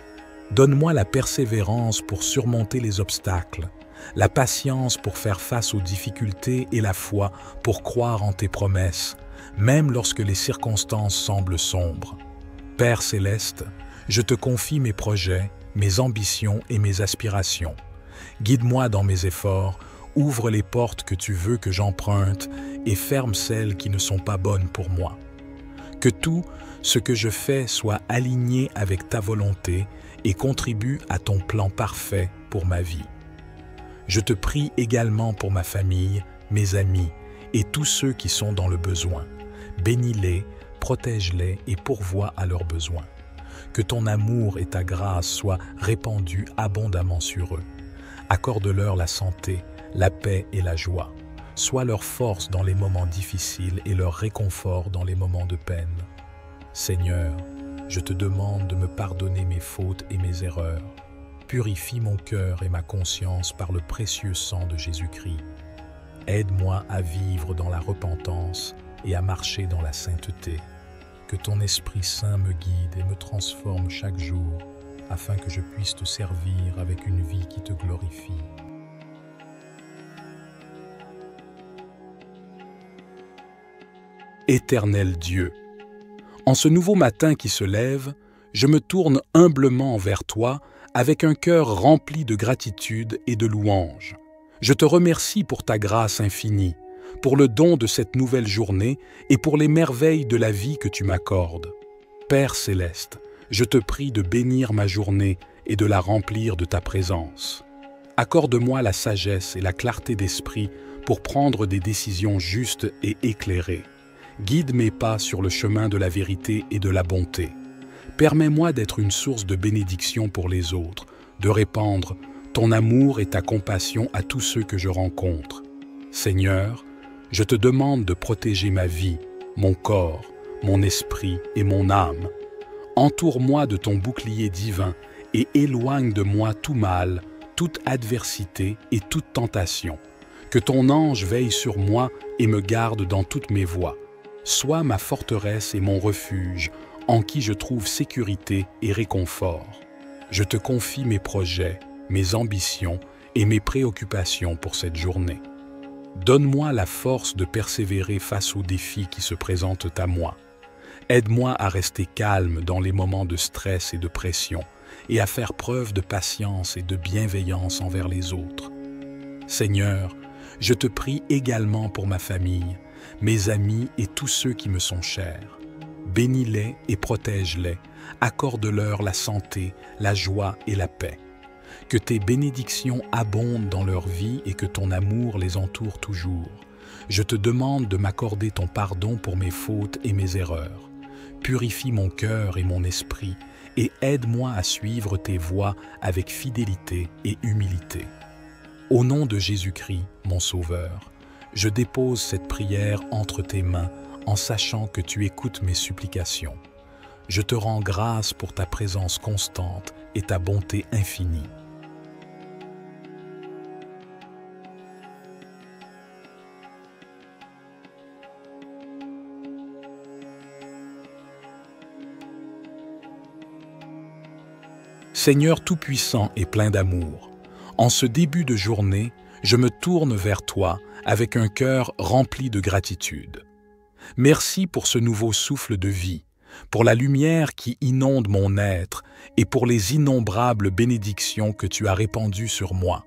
Donne-moi la persévérance pour surmonter les obstacles, la patience pour faire face aux difficultés et la foi pour croire en tes promesses, même lorsque les circonstances semblent sombres. Père Céleste, je te confie mes projets, mes ambitions et mes aspirations. Guide-moi dans mes efforts, ouvre les portes que tu veux que j'emprunte et ferme celles qui ne sont pas bonnes pour moi. Que tout ce que je fais soit aligné avec ta volonté et contribue à ton plan parfait pour ma vie. Je te prie également pour ma famille, mes amis et tous ceux qui sont dans le besoin. Bénis-les, protège-les et pourvois à leurs besoins. Que ton amour et ta grâce soient répandus abondamment sur eux. Accorde-leur la santé, la paix et la joie. Sois leur force dans les moments difficiles et leur réconfort dans les moments de peine. Seigneur, je te demande de me pardonner mes fautes et mes erreurs. Purifie mon cœur et ma conscience par le précieux sang de Jésus-Christ. Aide-moi à vivre dans la repentance et à marcher dans la sainteté. Que ton Esprit Saint me guide et me transforme chaque jour, afin que je puisse te servir avec une vie qui te glorifie. Éternel Dieu, en ce nouveau matin qui se lève, je me tourne humblement vers toi avec un cœur rempli de gratitude et de louange. Je te remercie pour ta grâce infinie, pour le don de cette nouvelle journée et pour les merveilles de la vie que tu m'accordes. Père Céleste, je te prie de bénir ma journée et de la remplir de ta présence. Accorde-moi la sagesse et la clarté d'esprit pour prendre des décisions justes et éclairées. Guide mes pas sur le chemin de la vérité et de la bonté. Permets-moi d'être une source de bénédiction pour les autres, de répandre ton amour et ta compassion à tous ceux que je rencontre. Seigneur, je te demande de protéger ma vie, mon corps, mon esprit et mon âme. Entoure-moi de ton bouclier divin et éloigne de moi tout mal, toute adversité et toute tentation. Que ton ange veille sur moi et me garde dans toutes mes voies. Sois ma forteresse et mon refuge, en qui je trouve sécurité et réconfort. Je te confie mes projets, mes ambitions et mes préoccupations pour cette journée. Donne-moi la force de persévérer face aux défis qui se présentent à moi. Aide-moi à rester calme dans les moments de stress et de pression et à faire preuve de patience et de bienveillance envers les autres. Seigneur, je te prie également pour ma famille, mes amis et tous ceux qui me sont chers. Bénis-les et protège-les, accorde-leur la santé, la joie et la paix. Que tes bénédictions abondent dans leur vie et que ton amour les entoure toujours. Je te demande de m'accorder ton pardon pour mes fautes et mes erreurs. Purifie mon cœur et mon esprit et aide-moi à suivre tes voies avec fidélité et humilité. Au nom de Jésus-Christ, mon Sauveur, je dépose cette prière entre tes mains en sachant que tu écoutes mes supplications. Je te rends grâce pour ta présence constante et ta bonté infinie. Seigneur Tout-Puissant et plein d'amour, en ce début de journée, je me tourne vers toi avec un cœur rempli de gratitude. Merci pour ce nouveau souffle de vie, pour la lumière qui inonde mon être et pour les innombrables bénédictions que tu as répandues sur moi.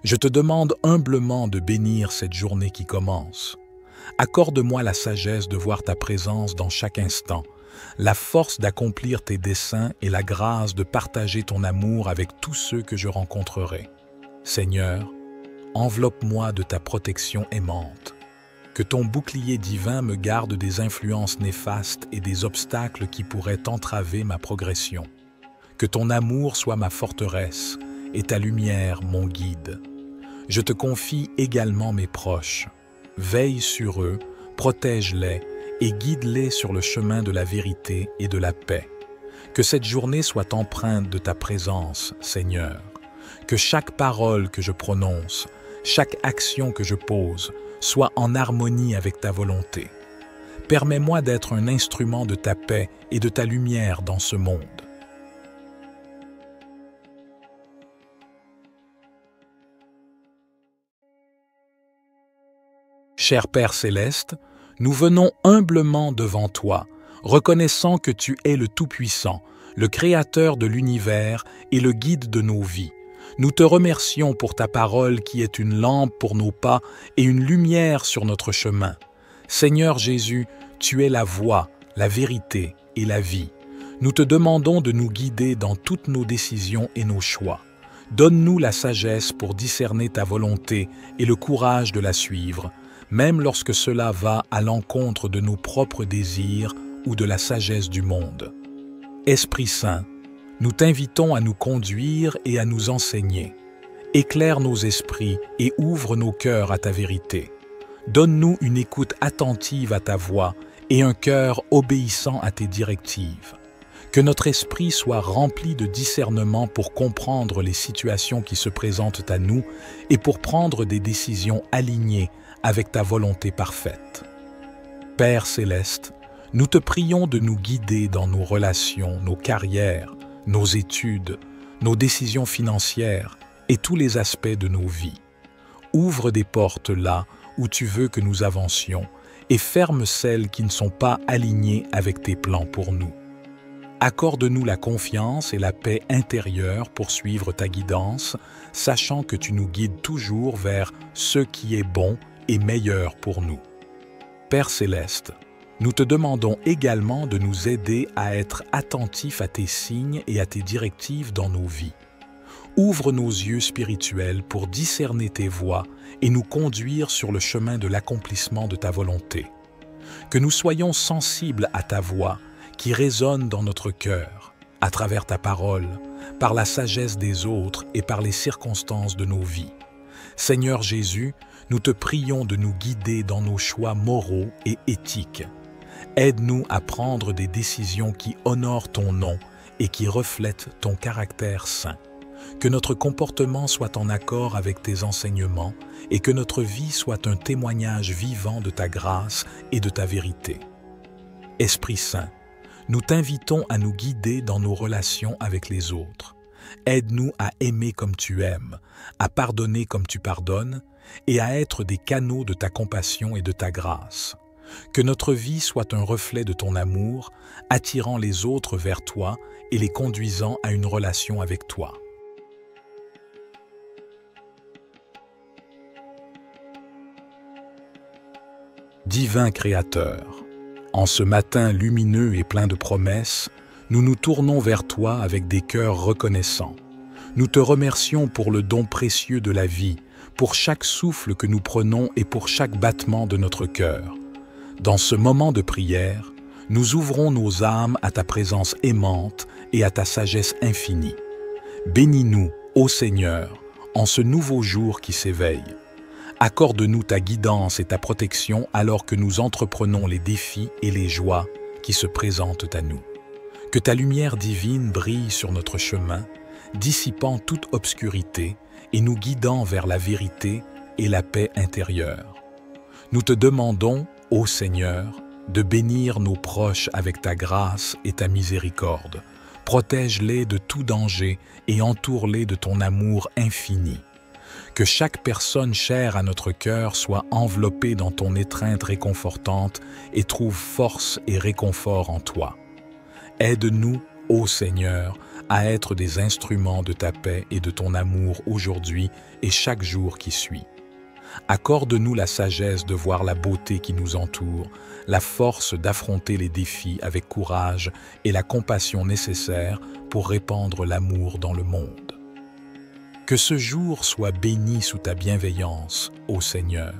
Je te demande humblement de bénir cette journée qui commence. Accorde-moi la sagesse de voir ta présence dans chaque instant, la force d'accomplir tes desseins et la grâce de partager ton amour avec tous ceux que je rencontrerai. Seigneur, enveloppe-moi de ta protection aimante. Que ton bouclier divin me garde des influences néfastes et des obstacles qui pourraient entraver ma progression. Que ton amour soit ma forteresse et ta lumière mon guide. Je te confie également mes proches. Veille sur eux, protège-les et guide-les sur le chemin de la vérité et de la paix. Que cette journée soit empreinte de ta présence, Seigneur. Que chaque parole que je prononce, chaque action que je pose, soit en harmonie avec ta volonté. Permets-moi d'être un instrument de ta paix et de ta lumière dans ce monde. Cher Père Céleste, nous venons humblement devant toi, reconnaissant que tu es le Tout-Puissant, le Créateur de l'univers et le guide de nos vies. Nous te remercions pour ta parole qui est une lampe pour nos pas et une lumière sur notre chemin. Seigneur Jésus, tu es la voie, la vérité et la vie. Nous te demandons de nous guider dans toutes nos décisions et nos choix. Donne-nous la sagesse pour discerner ta volonté et le courage de la suivre, même lorsque cela va à l'encontre de nos propres désirs ou de la sagesse du monde. Esprit Saint, nous t'invitons à nous conduire et à nous enseigner. Éclaire nos esprits et ouvre nos cœurs à ta vérité. Donne-nous une écoute attentive à ta voix et un cœur obéissant à tes directives. Que notre esprit soit rempli de discernement pour comprendre les situations qui se présentent à nous et pour prendre des décisions alignées avec ta volonté parfaite. Père Céleste, nous te prions de nous guider dans nos relations, nos carrières, nos études, nos décisions financières et tous les aspects de nos vies. Ouvre des portes là où tu veux que nous avancions et ferme celles qui ne sont pas alignées avec tes plans pour nous. Accorde-nous la confiance et la paix intérieure pour suivre ta guidance, sachant que tu nous guides toujours vers ce qui est bon et meilleur pour nous. Père Céleste, nous te demandons également de nous aider à être attentifs à tes signes et à tes directives dans nos vies. Ouvre nos yeux spirituels pour discerner tes voies et nous conduire sur le chemin de l'accomplissement de ta volonté. Que nous soyons sensibles à ta voix qui résonne dans notre cœur, à travers ta parole, par la sagesse des autres et par les circonstances de nos vies. Seigneur Jésus, nous te prions de nous guider dans nos choix moraux et éthiques. Aide-nous à prendre des décisions qui honorent ton nom et qui reflètent ton caractère saint. Que notre comportement soit en accord avec tes enseignements et que notre vie soit un témoignage vivant de ta grâce et de ta vérité. Esprit Saint, nous t'invitons à nous guider dans nos relations avec les autres. Aide-nous à aimer comme tu aimes, à pardonner comme tu pardonnes et à être des canaux de ta compassion et de ta grâce. Que notre vie soit un reflet de ton amour, attirant les autres vers toi et les conduisant à une relation avec toi. Divin Créateur, en ce matin lumineux et plein de promesses, nous nous tournons vers toi avec des cœurs reconnaissants. Nous te remercions pour le don précieux de la vie, pour chaque souffle que nous prenons et pour chaque battement de notre cœur. Dans ce moment de prière, nous ouvrons nos âmes à ta présence aimante et à ta sagesse infinie. Bénis-nous, ô Seigneur, en ce nouveau jour qui s'éveille. Accorde-nous ta guidance et ta protection alors que nous entreprenons les défis et les joies qui se présentent à nous. Que ta lumière divine brille sur notre chemin, dissipant toute obscurité et nous guidant vers la vérité et la paix intérieure. Nous te demandons, ô Seigneur, de bénir nos proches avec ta grâce et ta miséricorde. Protège-les de tout danger et entoure-les de ton amour infini. Que chaque personne chère à notre cœur soit enveloppée dans ton étreinte réconfortante et trouve force et réconfort en toi. Aide-nous, ô Seigneur, à être des instruments de ta paix et de ton amour aujourd'hui et chaque jour qui suit. Accorde-nous la sagesse de voir la beauté qui nous entoure, la force d'affronter les défis avec courage et la compassion nécessaire pour répandre l'amour dans le monde. Que ce jour soit béni sous ta bienveillance, ô Seigneur.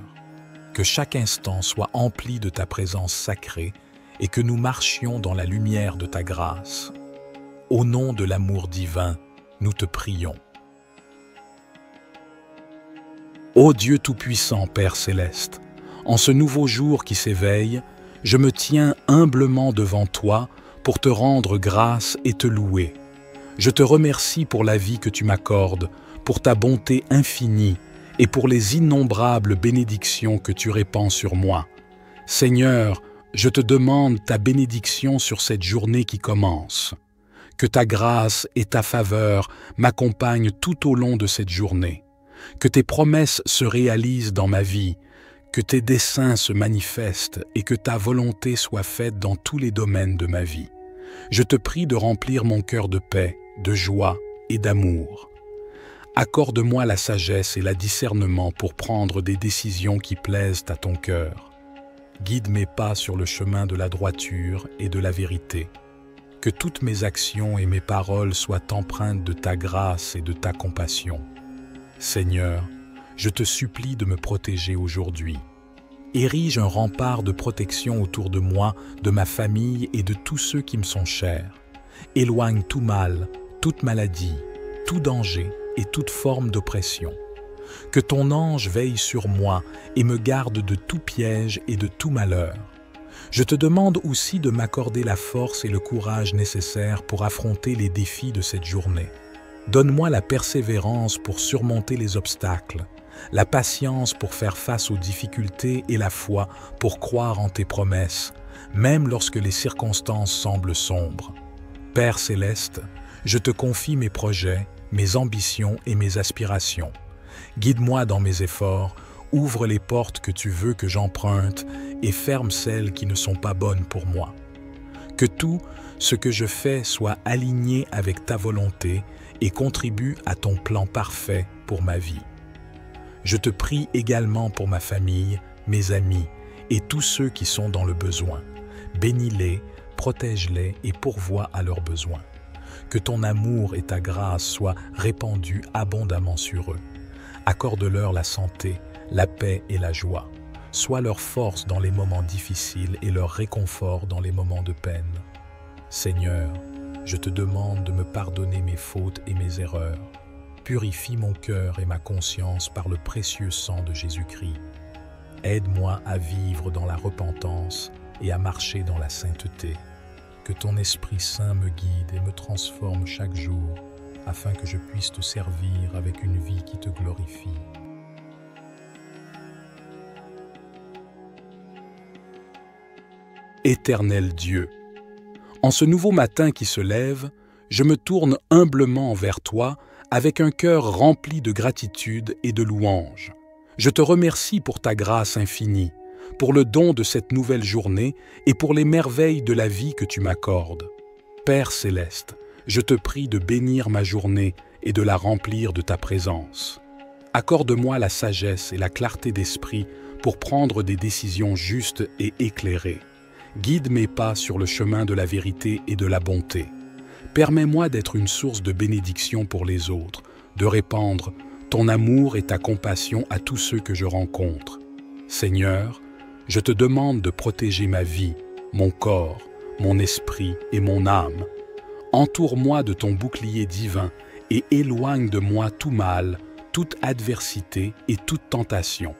Que chaque instant soit empli de ta présence sacrée et que nous marchions dans la lumière de ta grâce. Au nom de l'amour divin, nous te prions. Ô Dieu Tout-Puissant, Père Céleste, en ce nouveau jour qui s'éveille, je me tiens humblement devant toi pour te rendre grâce et te louer. Je te remercie pour la vie que tu m'accordes, pour ta bonté infinie et pour les innombrables bénédictions que tu répands sur moi. Seigneur, je te demande ta bénédiction sur cette journée qui commence. Que ta grâce et ta faveur m'accompagnent tout au long de cette journée. Que tes promesses se réalisent dans ma vie, que tes desseins se manifestent et que ta volonté soit faite dans tous les domaines de ma vie. Je te prie de remplir mon cœur de paix, de joie et d'amour. Accorde-moi la sagesse et le discernement pour prendre des décisions qui plaisent à ton cœur. Guide mes pas sur le chemin de la droiture et de la vérité. Que toutes mes actions et mes paroles soient empreintes de ta grâce et de ta compassion. Seigneur, je te supplie de me protéger aujourd'hui. Érige un rempart de protection autour de moi, de ma famille et de tous ceux qui me sont chers. Éloigne tout mal, toute maladie, tout danger et toute forme d'oppression. Que ton ange veille sur moi et me garde de tout piège et de tout malheur. Je te demande aussi de m'accorder la force et le courage nécessaires pour affronter les défis de cette journée. Donne-moi la persévérance pour surmonter les obstacles, la patience pour faire face aux difficultés et la foi pour croire en tes promesses, même lorsque les circonstances semblent sombres. Père Céleste, je te confie mes projets, mes ambitions et mes aspirations. Guide-moi dans mes efforts, ouvre les portes que tu veux que j'emprunte et ferme celles qui ne sont pas bonnes pour moi. Que tout ce que je fais soit aligné avec ta volonté et contribue à ton plan parfait pour ma vie. Je te prie également pour ma famille, mes amis et tous ceux qui sont dans le besoin. Bénis-les, protège-les et pourvois à leurs besoins. Que ton amour et ta grâce soient répandus abondamment sur eux. Accorde-leur la santé, la paix et la joie. Sois leur force dans les moments difficiles et leur réconfort dans les moments de peine. Seigneur, je te demande de me pardonner mes fautes et mes erreurs. Purifie mon cœur et ma conscience par le précieux sang de Jésus-Christ. Aide-moi à vivre dans la repentance et à marcher dans la sainteté. Que ton Esprit Saint me guide et me transforme chaque jour afin que je puisse te servir avec une vie qui te glorifie. Éternel Dieu, en ce nouveau matin qui se lève, je me tourne humblement vers toi avec un cœur rempli de gratitude et de louange. Je te remercie pour ta grâce infinie, pour le don de cette nouvelle journée et pour les merveilles de la vie que tu m'accordes. Père céleste, je te prie de bénir ma journée et de la remplir de ta présence. Accorde-moi la sagesse et la clarté d'esprit pour prendre des décisions justes et éclairées. Guide mes pas sur le chemin de la vérité et de la bonté. Permets-moi d'être une source de bénédiction pour les autres, de répandre ton amour et ta compassion à tous ceux que je rencontre. Seigneur, je te demande de protéger ma vie, mon corps, mon esprit et mon âme. Entoure-moi de ton bouclier divin et éloigne de moi tout mal, toute adversité et toute tentation.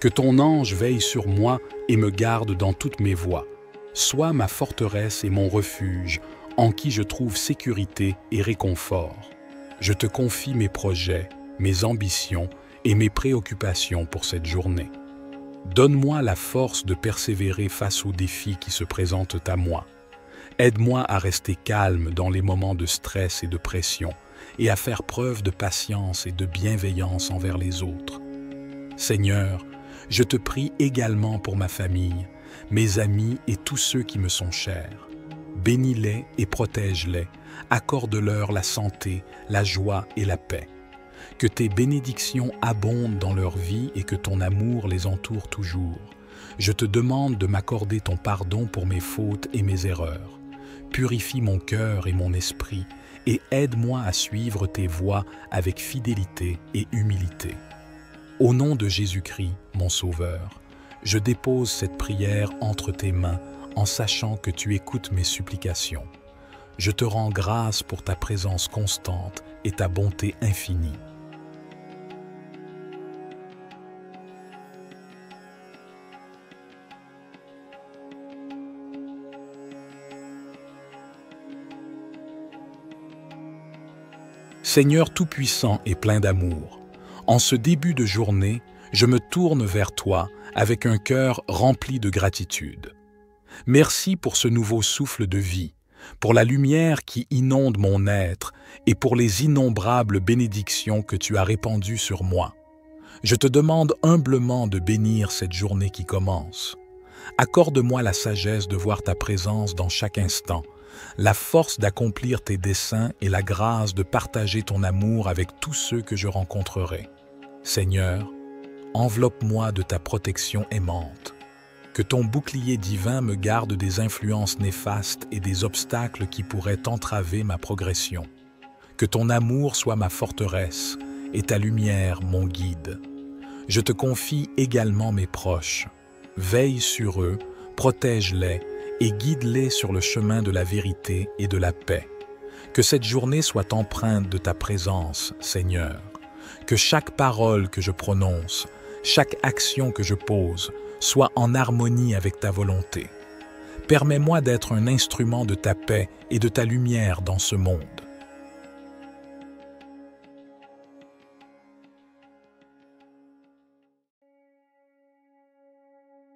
Que ton ange veille sur moi et me garde dans toutes mes voies. Sois ma forteresse et mon refuge, en qui je trouve sécurité et réconfort. Je te confie mes projets, mes ambitions et mes préoccupations pour cette journée. Donne-moi la force de persévérer face aux défis qui se présentent à moi. Aide-moi à rester calme dans les moments de stress et de pression et à faire preuve de patience et de bienveillance envers les autres. Seigneur, je te prie également pour ma famille, mes amis et tous ceux qui me sont chers. Bénis-les et protège-les, accorde-leur la santé, la joie et la paix. Que tes bénédictions abondent dans leur vie et que ton amour les entoure toujours. Je te demande de m'accorder ton pardon pour mes fautes et mes erreurs. Purifie mon cœur et mon esprit et aide-moi à suivre tes voies avec fidélité et humilité. Au nom de Jésus-Christ, mon Sauveur, je dépose cette prière entre tes mains en sachant que tu écoutes mes supplications. Je te rends grâce pour ta présence constante et ta bonté infinie. Seigneur Tout-Puissant et plein d'amour, en ce début de journée, je me tourne vers toi avec un cœur rempli de gratitude. Merci pour ce nouveau souffle de vie, pour la lumière qui inonde mon être et pour les innombrables bénédictions que tu as répandues sur moi. Je te demande humblement de bénir cette journée qui commence. Accorde-moi la sagesse de voir ta présence dans chaque instant, la force d'accomplir tes desseins et la grâce de partager ton amour avec tous ceux que je rencontrerai. Seigneur, enveloppe-moi de ta protection aimante. Que ton bouclier divin me garde des influences néfastes et des obstacles qui pourraient entraver ma progression. Que ton amour soit ma forteresse et ta lumière mon guide. Je te confie également mes proches. Veille sur eux, protège-les et guide-les sur le chemin de la vérité et de la paix. Que cette journée soit empreinte de ta présence, Seigneur. Que chaque parole que je prononce, chaque action que je pose, soit en harmonie avec ta volonté. Permets-moi d'être un instrument de ta paix et de ta lumière dans ce monde.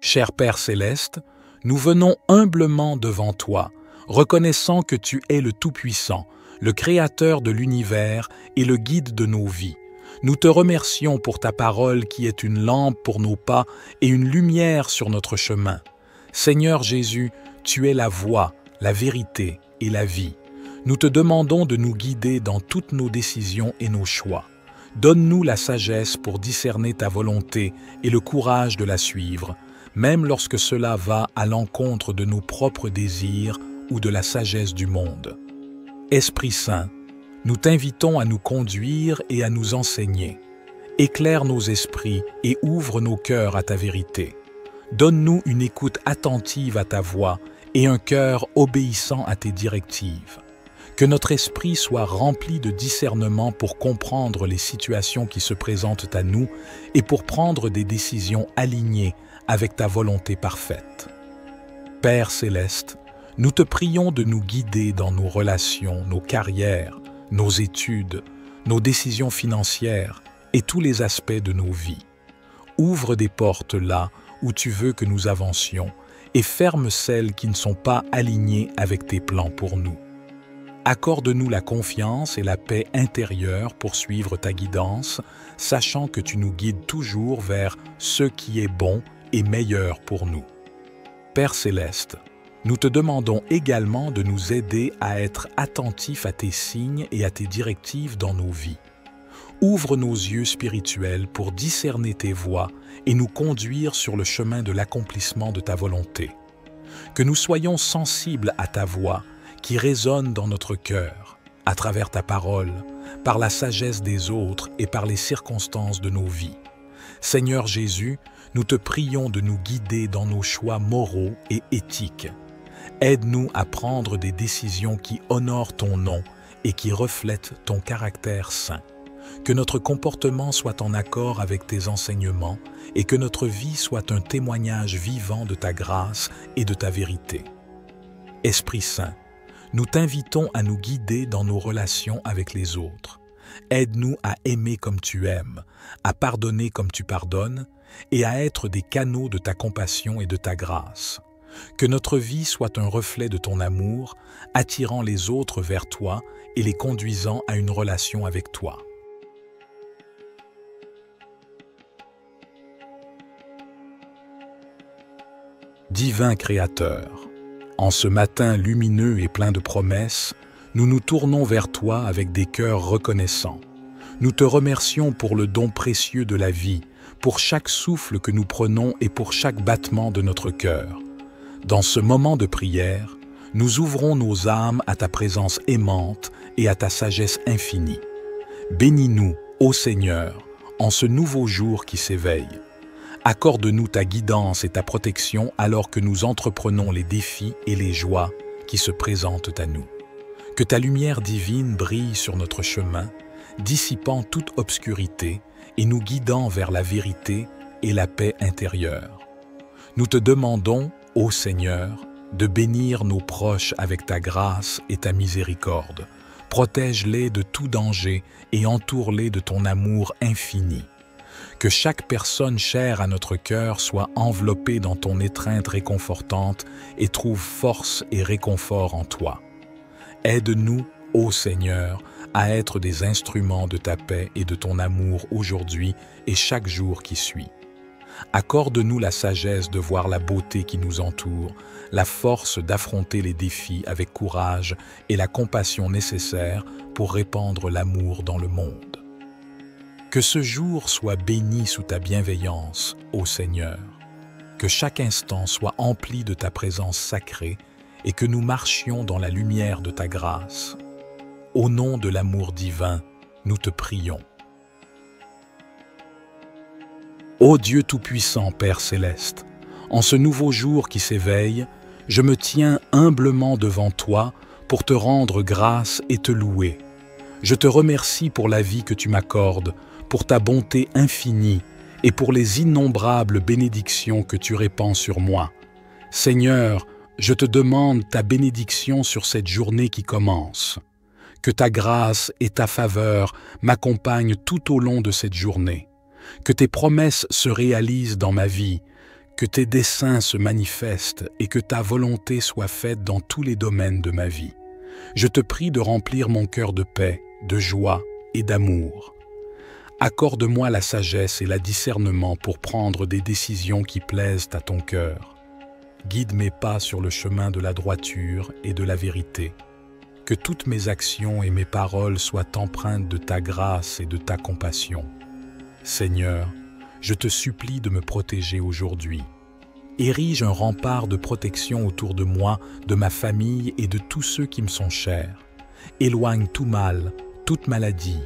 Cher Père céleste, nous venons humblement devant toi, reconnaissant que tu es le Tout-Puissant, le Créateur de l'univers et le guide de nos vies. Nous te remercions pour ta parole qui est une lampe pour nos pas et une lumière sur notre chemin. Seigneur Jésus, tu es la voie, la vérité et la vie. Nous te demandons de nous guider dans toutes nos décisions et nos choix. Donne-nous la sagesse pour discerner ta volonté et le courage de la suivre, même lorsque cela va à l'encontre de nos propres désirs ou de la sagesse du monde. Esprit Saint, nous t'invitons à nous conduire et à nous enseigner. Éclaire nos esprits et ouvre nos cœurs à ta vérité. Donne-nous une écoute attentive à ta voix et un cœur obéissant à tes directives. Que notre esprit soit rempli de discernement pour comprendre les situations qui se présentent à nous et pour prendre des décisions alignées avec ta volonté parfaite. Père céleste, nous te prions de nous guider dans nos relations, nos carrières, nos études, nos décisions financières et tous les aspects de nos vies. Ouvre des portes là où tu veux que nous avancions et ferme celles qui ne sont pas alignées avec tes plans pour nous. Accorde-nous la confiance et la paix intérieure pour suivre ta guidance, sachant que tu nous guides toujours vers ce qui est bon et meilleur pour nous. Père céleste, nous te demandons également de nous aider à être attentifs à tes signes et à tes directives dans nos vies. Ouvre nos yeux spirituels pour discerner tes voies et nous conduire sur le chemin de l'accomplissement de ta volonté. Que nous soyons sensibles à ta voix qui résonne dans notre cœur, à travers ta parole, par la sagesse des autres et par les circonstances de nos vies. Seigneur Jésus, nous te prions de nous guider dans nos choix moraux et éthiques. Aide-nous à prendre des décisions qui honorent ton nom et qui reflètent ton caractère saint. Que notre comportement soit en accord avec tes enseignements et que notre vie soit un témoignage vivant de ta grâce et de ta vérité. Esprit Saint, nous t'invitons à nous guider dans nos relations avec les autres. Aide-nous à aimer comme tu aimes, à pardonner comme tu pardonnes et à être des canaux de ta compassion et de ta grâce. Que notre vie soit un reflet de ton amour, attirant les autres vers toi et les conduisant à une relation avec toi. Divin Créateur, en ce matin lumineux et plein de promesses, nous nous tournons vers toi avec des cœurs reconnaissants. Nous te remercions pour le don précieux de la vie, pour chaque souffle que nous prenons et pour chaque battement de notre cœur. Dans ce moment de prière, nous ouvrons nos âmes à ta présence aimante et à ta sagesse infinie. Bénis-nous, ô Seigneur, en ce nouveau jour qui s'éveille. Accorde-nous ta guidance et ta protection alors que nous entreprenons les défis et les joies qui se présentent à nous. Que ta lumière divine brille sur notre chemin, dissipant toute obscurité et nous guidant vers la vérité et la paix intérieure. Nous te demandons, ô Seigneur, de bénir nos proches avec ta grâce et ta miséricorde. Protège-les de tout danger et entoure-les de ton amour infini. Que chaque personne chère à notre cœur soit enveloppée dans ton étreinte réconfortante et trouve force et réconfort en toi. Aide-nous, ô Seigneur, à être des instruments de ta paix et de ton amour aujourd'hui et chaque jour qui suit. Accorde-nous la sagesse de voir la beauté qui nous entoure, la force d'affronter les défis avec courage et la compassion nécessaire pour répandre l'amour dans le monde. Que ce jour soit béni sous ta bienveillance, ô Seigneur. Que chaque instant soit empli de ta présence sacrée et que nous marchions dans la lumière de ta grâce. Au nom de l'amour divin, nous te prions. Ô Dieu Tout-Puissant, Père Céleste, en ce nouveau jour qui s'éveille, je me tiens humblement devant toi pour te rendre grâce et te louer. Je te remercie pour la vie que tu m'accordes, pour ta bonté infinie et pour les innombrables bénédictions que tu répands sur moi. Seigneur, je te demande ta bénédiction sur cette journée qui commence. Que ta grâce et ta faveur m'accompagnent tout au long de cette journée. Que tes promesses se réalisent dans ma vie, que tes desseins se manifestent et que ta volonté soit faite dans tous les domaines de ma vie. Je te prie de remplir mon cœur de paix, de joie et d'amour. Accorde-moi la sagesse et le discernement pour prendre des décisions qui plaisent à ton cœur. Guide mes pas sur le chemin de la droiture et de la vérité. Que toutes mes actions et mes paroles soient empreintes de ta grâce et de ta compassion. Seigneur, je te supplie de me protéger aujourd'hui. Érige un rempart de protection autour de moi, de ma famille et de tous ceux qui me sont chers. Éloigne tout mal, toute maladie,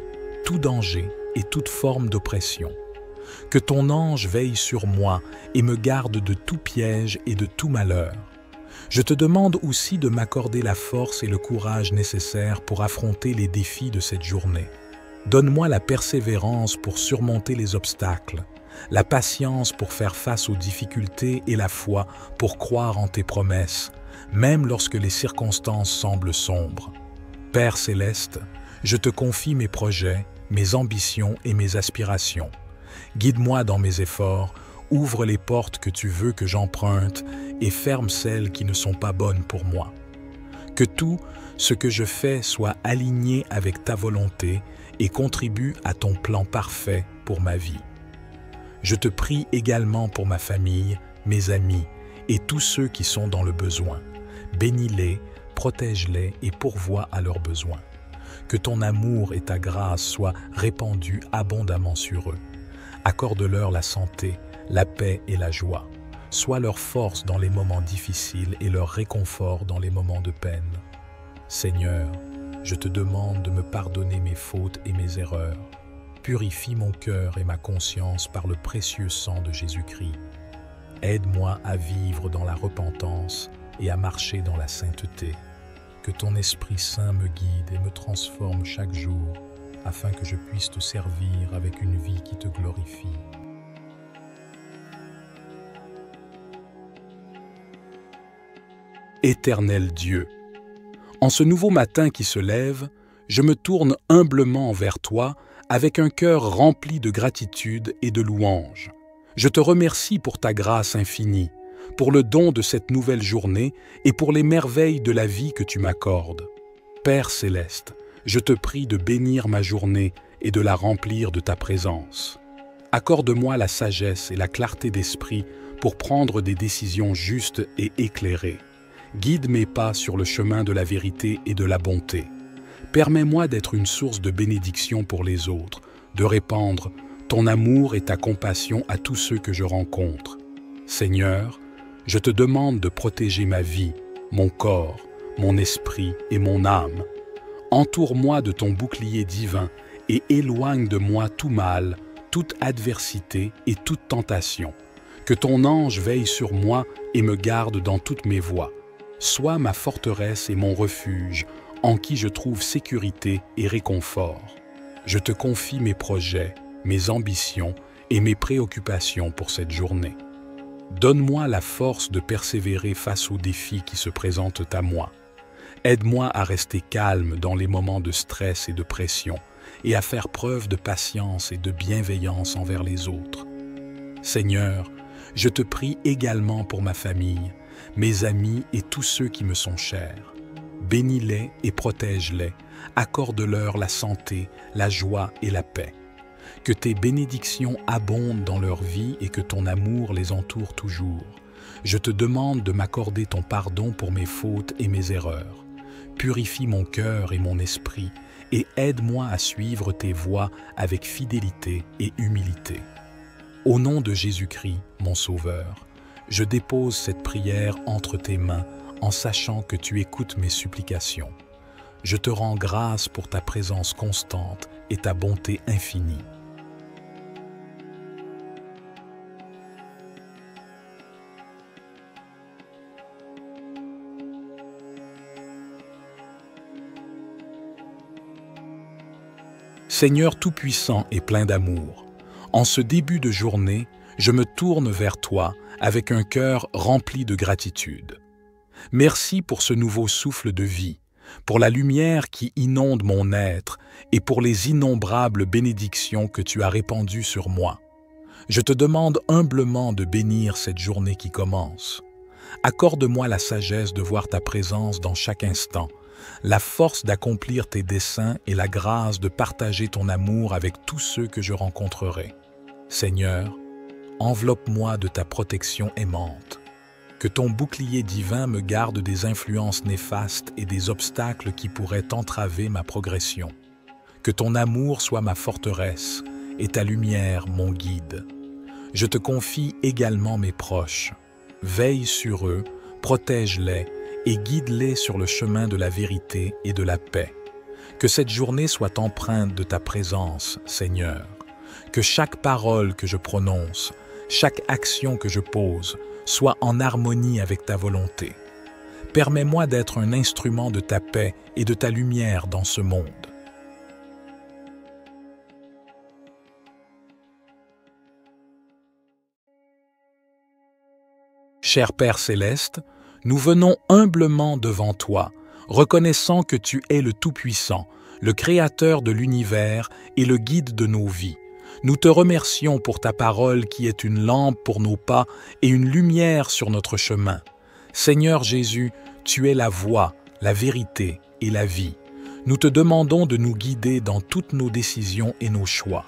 tout danger et toute forme d'oppression. Que ton ange veille sur moi et me garde de tout piège et de tout malheur. Je te demande aussi de m'accorder la force et le courage nécessaires pour affronter les défis de cette journée. Donne-moi la persévérance pour surmonter les obstacles, la patience pour faire face aux difficultés et la foi pour croire en tes promesses, même lorsque les circonstances semblent sombres. Père Céleste, Je te confie mes projets, mes ambitions et mes aspirations. Guide-moi dans mes efforts, ouvre les portes que tu veux que j'emprunte et ferme celles qui ne sont pas bonnes pour moi. Que tout ce que je fais soit aligné avec ta volonté et contribue à ton plan parfait pour ma vie. Je te prie également pour ma famille, mes amis et tous ceux qui sont dans le besoin. Bénis-les, protège-les et pourvois à leurs besoins. Que ton amour et ta grâce soient répandus abondamment sur eux. Accorde-leur la santé, la paix et la joie. Sois leur force dans les moments difficiles et leur réconfort dans les moments de peine. Seigneur, je te demande de me pardonner mes fautes et mes erreurs. Purifie mon cœur et ma conscience par le précieux sang de Jésus-Christ. Aide-moi à vivre dans la repentance et à marcher dans la sainteté. Que ton Esprit Saint me guide et me transforme chaque jour, afin que je puisse te servir avec une vie qui te glorifie. Éternel Dieu, en ce nouveau matin qui se lève, je me tourne humblement vers toi avec un cœur rempli de gratitude et de louange. Je te remercie pour ta grâce infinie, pour le don de cette nouvelle journée et pour les merveilles de la vie que tu m'accordes. Père céleste, je te prie de bénir ma journée et de la remplir de ta présence. Accorde-moi la sagesse et la clarté d'esprit pour prendre des décisions justes et éclairées. Guide mes pas sur le chemin de la vérité et de la bonté. Permets-moi d'être une source de bénédiction pour les autres, de répandre ton amour et ta compassion à tous ceux que je rencontre. Seigneur, je te demande de protéger ma vie, mon corps, mon esprit et mon âme. Entoure-moi de ton bouclier divin et éloigne de moi tout mal, toute adversité et toute tentation. Que ton ange veille sur moi et me garde dans toutes mes voies. Sois ma forteresse et mon refuge, en qui je trouve sécurité et réconfort. Je te confie mes projets, mes ambitions et mes préoccupations pour cette journée. Donne-moi la force de persévérer face aux défis qui se présentent à moi. Aide-moi à rester calme dans les moments de stress et de pression et à faire preuve de patience et de bienveillance envers les autres. Seigneur, je te prie également pour ma famille, mes amis et tous ceux qui me sont chers. Bénis-les et protège-les, accorde-leur la santé, la joie et la paix. Que tes bénédictions abondent dans leur vie et que ton amour les entoure toujours. Je te demande de m'accorder ton pardon pour mes fautes et mes erreurs. Purifie mon cœur et mon esprit et aide-moi à suivre tes voies avec fidélité et humilité. Au nom de Jésus-Christ, mon Sauveur, je dépose cette prière entre tes mains en sachant que tu écoutes mes supplications. Je te rends grâce pour ta présence constante et ta bonté infinie. Seigneur Tout-Puissant et plein d'amour, en ce début de journée, je me tourne vers toi avec un cœur rempli de gratitude. Merci pour ce nouveau souffle de vie, pour la lumière qui inonde mon être et pour les innombrables bénédictions que tu as répandues sur moi. Je te demande humblement de bénir cette journée qui commence. Accorde-moi la sagesse de voir ta présence dans chaque instant, la force d'accomplir tes desseins et la grâce de partager ton amour avec tous ceux que je rencontrerai. Seigneur, enveloppe-moi de ta protection aimante. Que ton bouclier divin me garde des influences néfastes et des obstacles qui pourraient entraver ma progression. Que ton amour soit ma forteresse et ta lumière mon guide. Je te confie également mes proches. Veille sur eux, protège-les et guide-les sur le chemin de la vérité et de la paix. Que cette journée soit empreinte de ta présence, Seigneur. Que chaque parole que je prononce, chaque action que je pose, soit en harmonie avec ta volonté. Permets-moi d'être un instrument de ta paix et de ta lumière dans ce monde. Cher Père céleste, nous venons humblement devant toi, reconnaissant que tu es le Tout-Puissant, le Créateur de l'univers et le guide de nos vies. Nous te remercions pour ta parole qui est une lampe pour nos pas et une lumière sur notre chemin. Seigneur Jésus, tu es la voie, la vérité et la vie. Nous te demandons de nous guider dans toutes nos décisions et nos choix.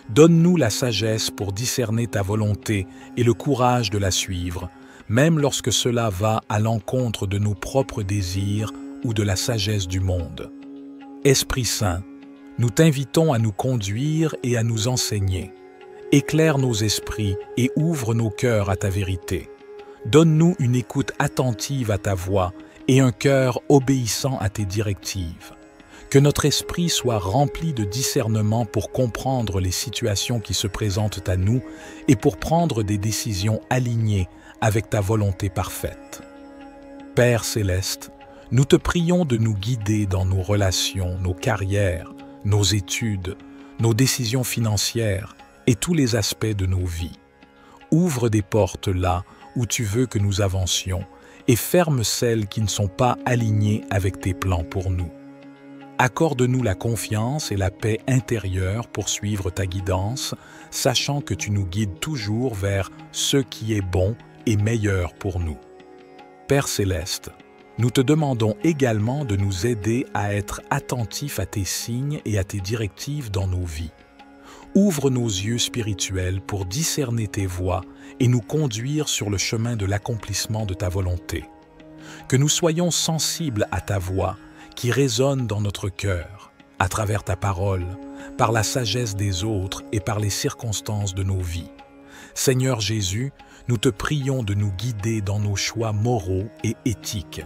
Donne-nous la sagesse pour discerner ta volonté et le courage de la suivre, même lorsque cela va à l'encontre de nos propres désirs ou de la sagesse du monde. Esprit Saint, nous t'invitons à nous conduire et à nous enseigner. Éclaire nos esprits et ouvre nos cœurs à ta vérité. Donne-nous une écoute attentive à ta voix et un cœur obéissant à tes directives. Que notre esprit soit rempli de discernement pour comprendre les situations qui se présentent à nous et pour prendre des décisions alignées avec ta volonté parfaite. Père céleste, nous te prions de nous guider dans nos relations, nos carrières, nos études, nos décisions financières et tous les aspects de nos vies. Ouvre des portes là où tu veux que nous avancions et ferme celles qui ne sont pas alignées avec tes plans pour nous. Accorde-nous la confiance et la paix intérieure pour suivre ta guidance, sachant que tu nous guides toujours vers ce qui est bon et meilleur pour nous. Père céleste, nous te demandons également de nous aider à être attentifs à tes signes et à tes directives dans nos vies. Ouvre nos yeux spirituels pour discerner tes voies et nous conduire sur le chemin de l'accomplissement de ta volonté. Que nous soyons sensibles à ta voix qui résonne dans notre cœur, à travers ta parole, par la sagesse des autres et par les circonstances de nos vies. Seigneur Jésus, nous te prions de nous guider dans nos choix moraux et éthiques.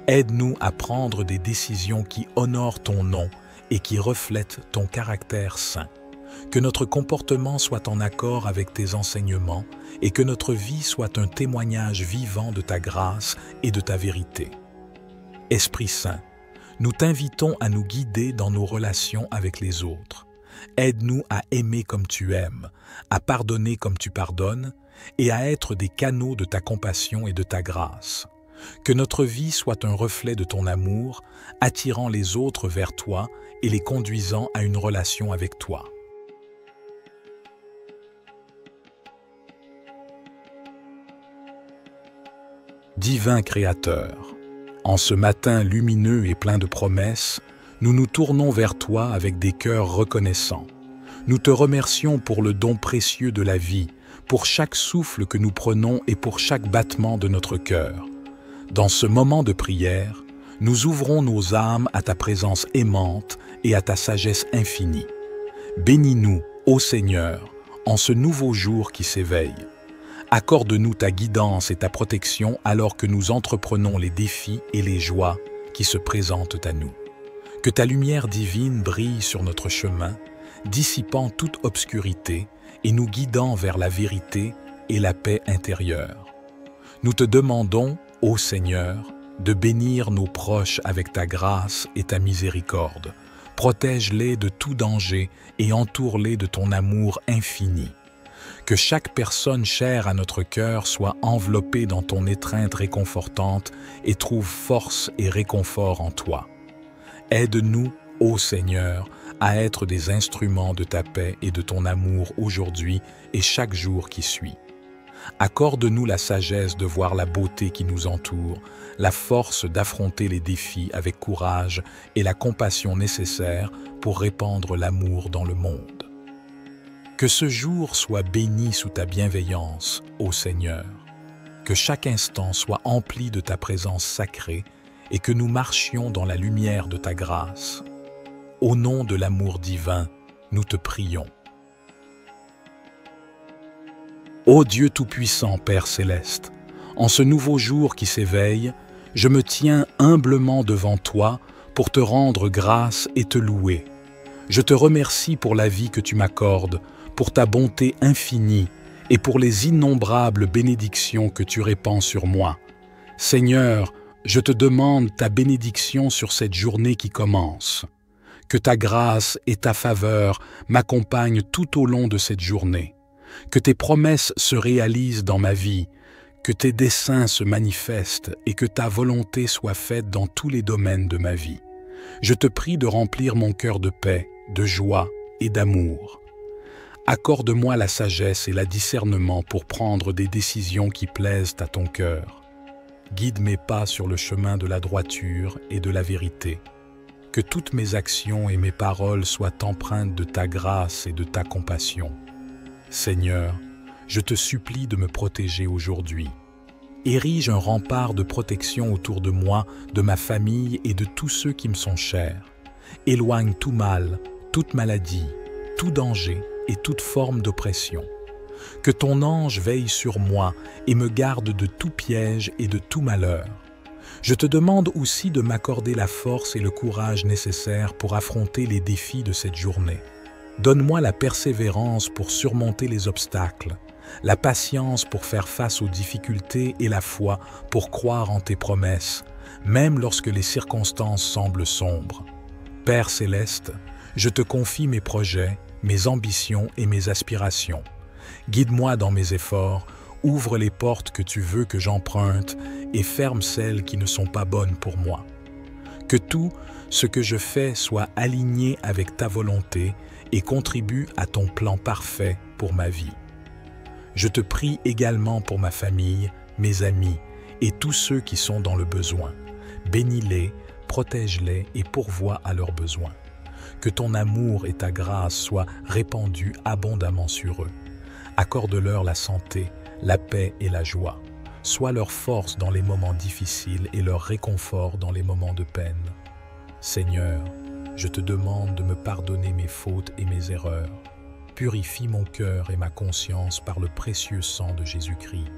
Aide-nous à prendre des décisions qui honorent ton nom et qui reflètent ton caractère saint. Que notre comportement soit en accord avec tes enseignements et que notre vie soit un témoignage vivant de ta grâce et de ta vérité. Esprit Saint, nous t'invitons à nous guider dans nos relations avec les autres. Aide-nous à aimer comme tu aimes, à pardonner comme tu pardonnes et à être des canaux de ta compassion et de ta grâce. Que notre vie soit un reflet de ton amour, attirant les autres vers toi et les conduisant à une relation avec toi. Divin Créateur, en ce matin lumineux et plein de promesses, nous nous tournons vers toi avec des cœurs reconnaissants. Nous te remercions pour le don précieux de la vie, pour chaque souffle que nous prenons et pour chaque battement de notre cœur. Dans ce moment de prière, nous ouvrons nos âmes à ta présence aimante et à ta sagesse infinie. Bénis-nous, ô Seigneur, en ce nouveau jour qui s'éveille. Accorde-nous ta guidance et ta protection alors que nous entreprenons les défis et les joies qui se présentent à nous. Que ta lumière divine brille sur notre chemin, dissipant toute obscurité et nous guidant vers la vérité et la paix intérieure. Nous te demandons, ô Seigneur, de bénir nos proches avec ta grâce et ta miséricorde. Protège-les de tout danger et entoure-les de ton amour infini. Que chaque personne chère à notre cœur soit enveloppée dans ton étreinte réconfortante et trouve force et réconfort en toi. Aide-nous, ô Seigneur, à être des instruments de ta paix et de ton amour aujourd'hui et chaque jour qui suit. Accorde-nous la sagesse de voir la beauté qui nous entoure, la force d'affronter les défis avec courage et la compassion nécessaire pour répandre l'amour dans le monde. Que ce jour soit béni sous ta bienveillance, ô Seigneur. Que chaque instant soit empli de ta présence sacrée et que nous marchions dans la lumière de ta grâce. Au nom de l'amour divin, nous te prions. Ô Dieu Tout-Puissant, Père Céleste, en ce nouveau jour qui s'éveille, je me tiens humblement devant toi pour te rendre grâce et te louer. Je te remercie pour la vie que tu m'accordes, pour ta bonté infinie et pour les innombrables bénédictions que tu répands sur moi. Seigneur, je te demande ta bénédiction sur cette journée qui commence. Que ta grâce et ta faveur m'accompagnent tout au long de cette journée. Que tes promesses se réalisent dans ma vie, que tes desseins se manifestent et que ta volonté soit faite dans tous les domaines de ma vie. Je te prie de remplir mon cœur de paix, de joie et d'amour. Accorde-moi la sagesse et le discernement pour prendre des décisions qui plaisent à ton cœur. Guide mes pas sur le chemin de la droiture et de la vérité. Que toutes mes actions et mes paroles soient empreintes de ta grâce et de ta compassion. Seigneur, je te supplie de me protéger aujourd'hui. Érige un rempart de protection autour de moi, de ma famille et de tous ceux qui me sont chers. Éloigne tout mal, toute maladie, tout danger et toute forme d'oppression. Que ton ange veille sur moi et me garde de tout piège et de tout malheur. Je te demande aussi de m'accorder la force et le courage nécessaires pour affronter les défis de cette journée. Donne-moi la persévérance pour surmonter les obstacles, la patience pour faire face aux difficultés et la foi pour croire en tes promesses, même lorsque les circonstances semblent sombres. Père céleste, je te confie mes projets, mes ambitions et mes aspirations. Guide-moi dans mes efforts, ouvre les portes que tu veux que j'emprunte et ferme celles qui ne sont pas bonnes pour moi. Que tout ce que je fais soit aligné avec ta volonté et contribue à ton plan parfait pour ma vie. Je te prie également pour ma famille, mes amis et tous ceux qui sont dans le besoin. Bénis-les, protège-les et pourvois à leurs besoins. Que ton amour et ta grâce soient répandus abondamment sur eux. Accorde-leur la santé, la paix et la joie. Sois leur force dans les moments difficiles et leur réconfort dans les moments de peine. Seigneur, je te demande de me pardonner mes fautes et mes erreurs. Purifie mon cœur et ma conscience par le précieux sang de Jésus-Christ.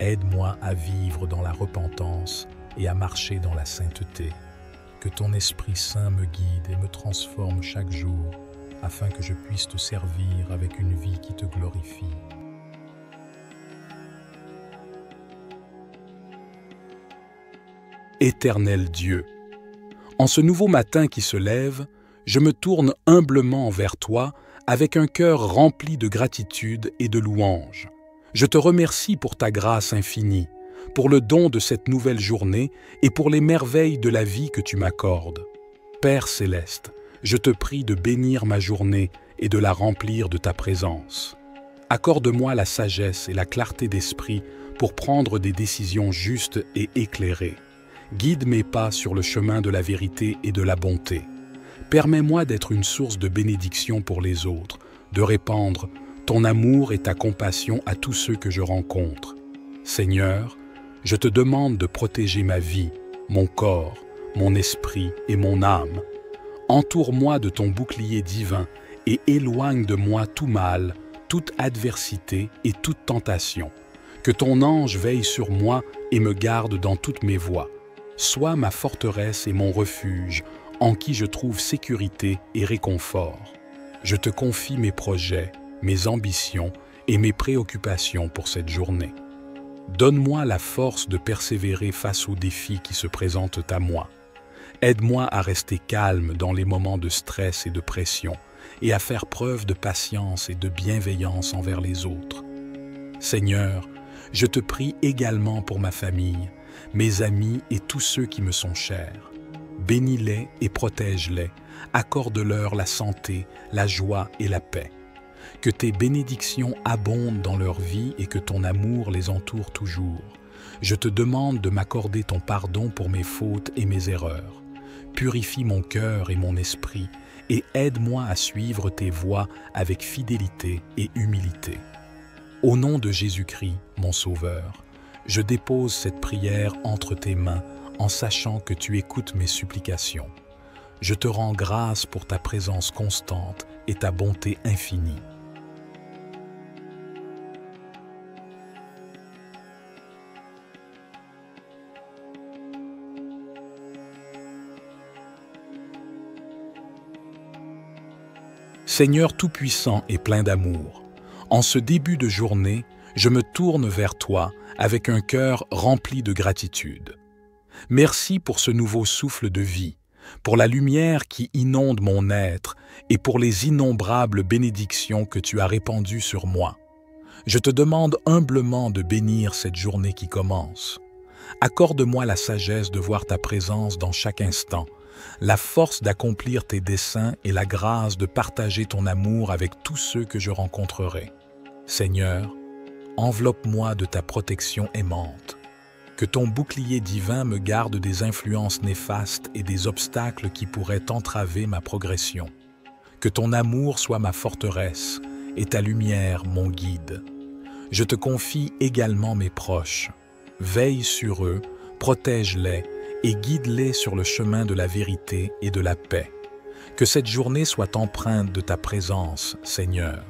Aide-moi à vivre dans la repentance et à marcher dans la sainteté. Que ton Esprit Saint me guide et me transforme chaque jour, afin que je puisse te servir avec une vie qui te glorifie. Éternel Dieu, en ce nouveau matin qui se lève, je me tourne humblement vers toi avec un cœur rempli de gratitude et de louange. Je te remercie pour ta grâce infinie, pour le don de cette nouvelle journée et pour les merveilles de la vie que tu m'accordes. Père céleste, je te prie de bénir ma journée et de la remplir de ta présence. Accorde-moi la sagesse et la clarté d'esprit pour prendre des décisions justes et éclairées. Guide mes pas sur le chemin de la vérité et de la bonté. Permets-moi d'être une source de bénédiction pour les autres, de répandre ton amour et ta compassion à tous ceux que je rencontre. Seigneur, je te demande de protéger ma vie, mon corps, mon esprit et mon âme. Entoure-moi de ton bouclier divin et éloigne de moi tout mal, toute adversité et toute tentation. Que ton ange veille sur moi et me garde dans toutes mes voies. Sois ma forteresse et mon refuge, en qui je trouve sécurité et réconfort. Je te confie mes projets, mes ambitions et mes préoccupations pour cette journée. Donne-moi la force de persévérer face aux défis qui se présentent à moi. Aide-moi à rester calme dans les moments de stress et de pression et à faire preuve de patience et de bienveillance envers les autres. Seigneur, je te prie également pour ma famille, mes amis et tous ceux qui me sont chers. Bénis-les et protège-les, accorde-leur la santé, la joie et la paix. Que tes bénédictions abondent dans leur vie et que ton amour les entoure toujours. Je te demande de m'accorder ton pardon pour mes fautes et mes erreurs. Purifie mon cœur et mon esprit et aide-moi à suivre tes voies avec fidélité et humilité. Au nom de Jésus-Christ, mon Sauveur, je dépose cette prière entre tes mains en sachant que tu écoutes mes supplications. Je te rends grâce pour ta présence constante et ta bonté infinie. Seigneur Tout-Puissant et plein d'amour, en ce début de journée, je me tourne vers toi avec un cœur rempli de gratitude. Merci pour ce nouveau souffle de vie, pour la lumière qui inonde mon être et pour les innombrables bénédictions que tu as répandues sur moi. Je te demande humblement de bénir cette journée qui commence. Accorde-moi la sagesse de voir ta présence dans chaque instant, la force d'accomplir tes desseins et la grâce de partager ton amour avec tous ceux que je rencontrerai. Seigneur, enveloppe-moi de ta protection aimante. Que ton bouclier divin me garde des influences néfastes et des obstacles qui pourraient entraver ma progression. Que ton amour soit ma forteresse et ta lumière mon guide. Je te confie également mes proches. Veille sur eux, protège-les et guide-les sur le chemin de la vérité et de la paix. Que cette journée soit empreinte de ta présence, Seigneur.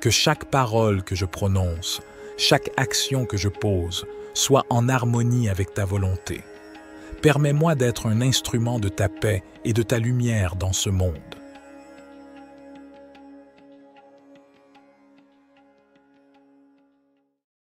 Que chaque parole que je prononce, chaque action que je pose, soit en harmonie avec ta volonté. Permets-moi d'être un instrument de ta paix et de ta lumière dans ce monde.